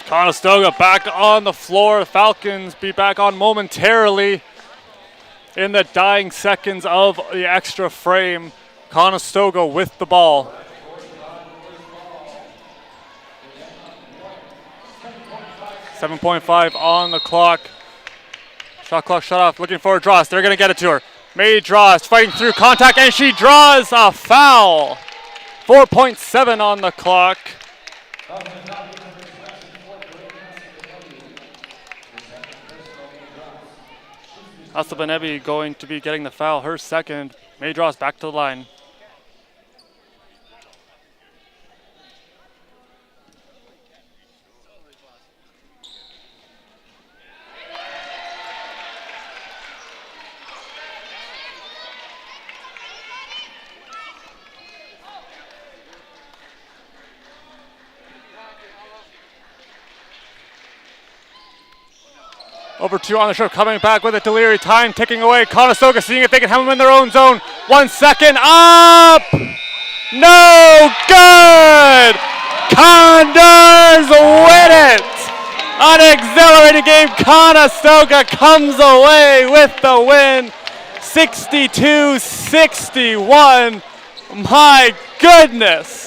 Conestoga back on the floor. Falcons be back on momentarily in the dying seconds of the extra frame. Conestoga with the ball. .5 on the clock. Shot clock shut off. Looking for a draw. They're going to get it to her. May draws, fighting through contact, and she draws a foul. 4.7 on the clock. Asabanebi going to be getting the foul, her second. May draws back to the line. Over 2 on the show, coming back with it. Deliri, time ticking away. Conestoga seeing if they can have them in their own zone. 1 second, up! No good! Condors win it! An exhilarating game. Conestoga comes away with the win. 62-61. My goodness!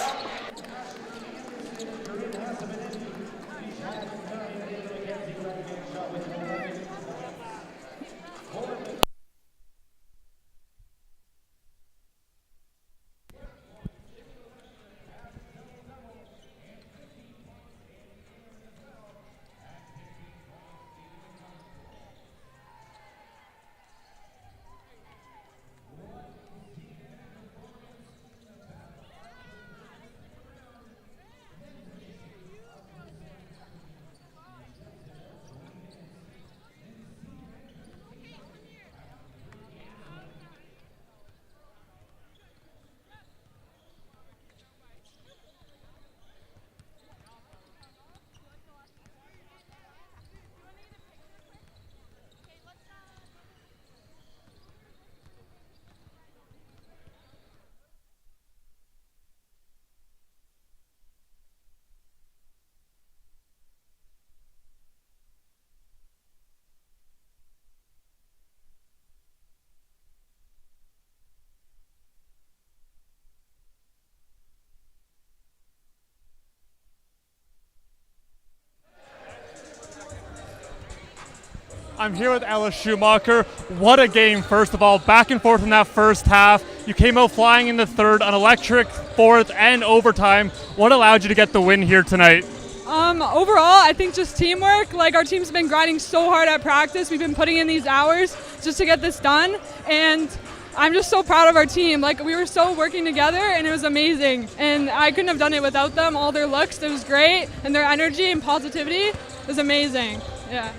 I'm here with Ella Schumacher. What a game, first of all. Back and forth in that first half. You came out flying in the third, an electric fourth and overtime. What allowed you to get the win here tonight? Overall, I think just teamwork. Like, our team's been grinding so hard at practice. We've been putting in these hours just to get this done. And I'm just so proud of our team. Like, we were so working together, and it was amazing. And I couldn't have done it without them. All their looks, it was great. And their energy and positivity was amazing. Yeah.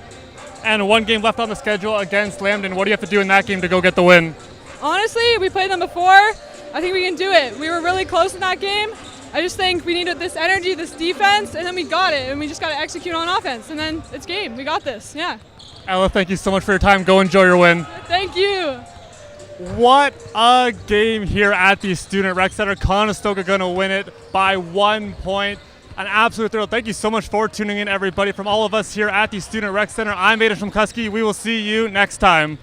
And 1 game left on the schedule against Lambton. What do you have to do in that game to go get the win? Honestly, we played them before. I think we can do it. We were really close in that game. I just think we needed this energy, this defense, and then we got it. And we just got to execute on offense. And then it's game. We got this. Yeah. Ella, thank you so much for your time. Go enjoy your win. Thank you. What a game here at the Student Rec Center. Conestoga going to win it by 1 point. An absolute thrill. Thank you so much for tuning in, everybody. From all of us here at the Student Rec Center, I'm Aiden Shumkuski. We will see you next time.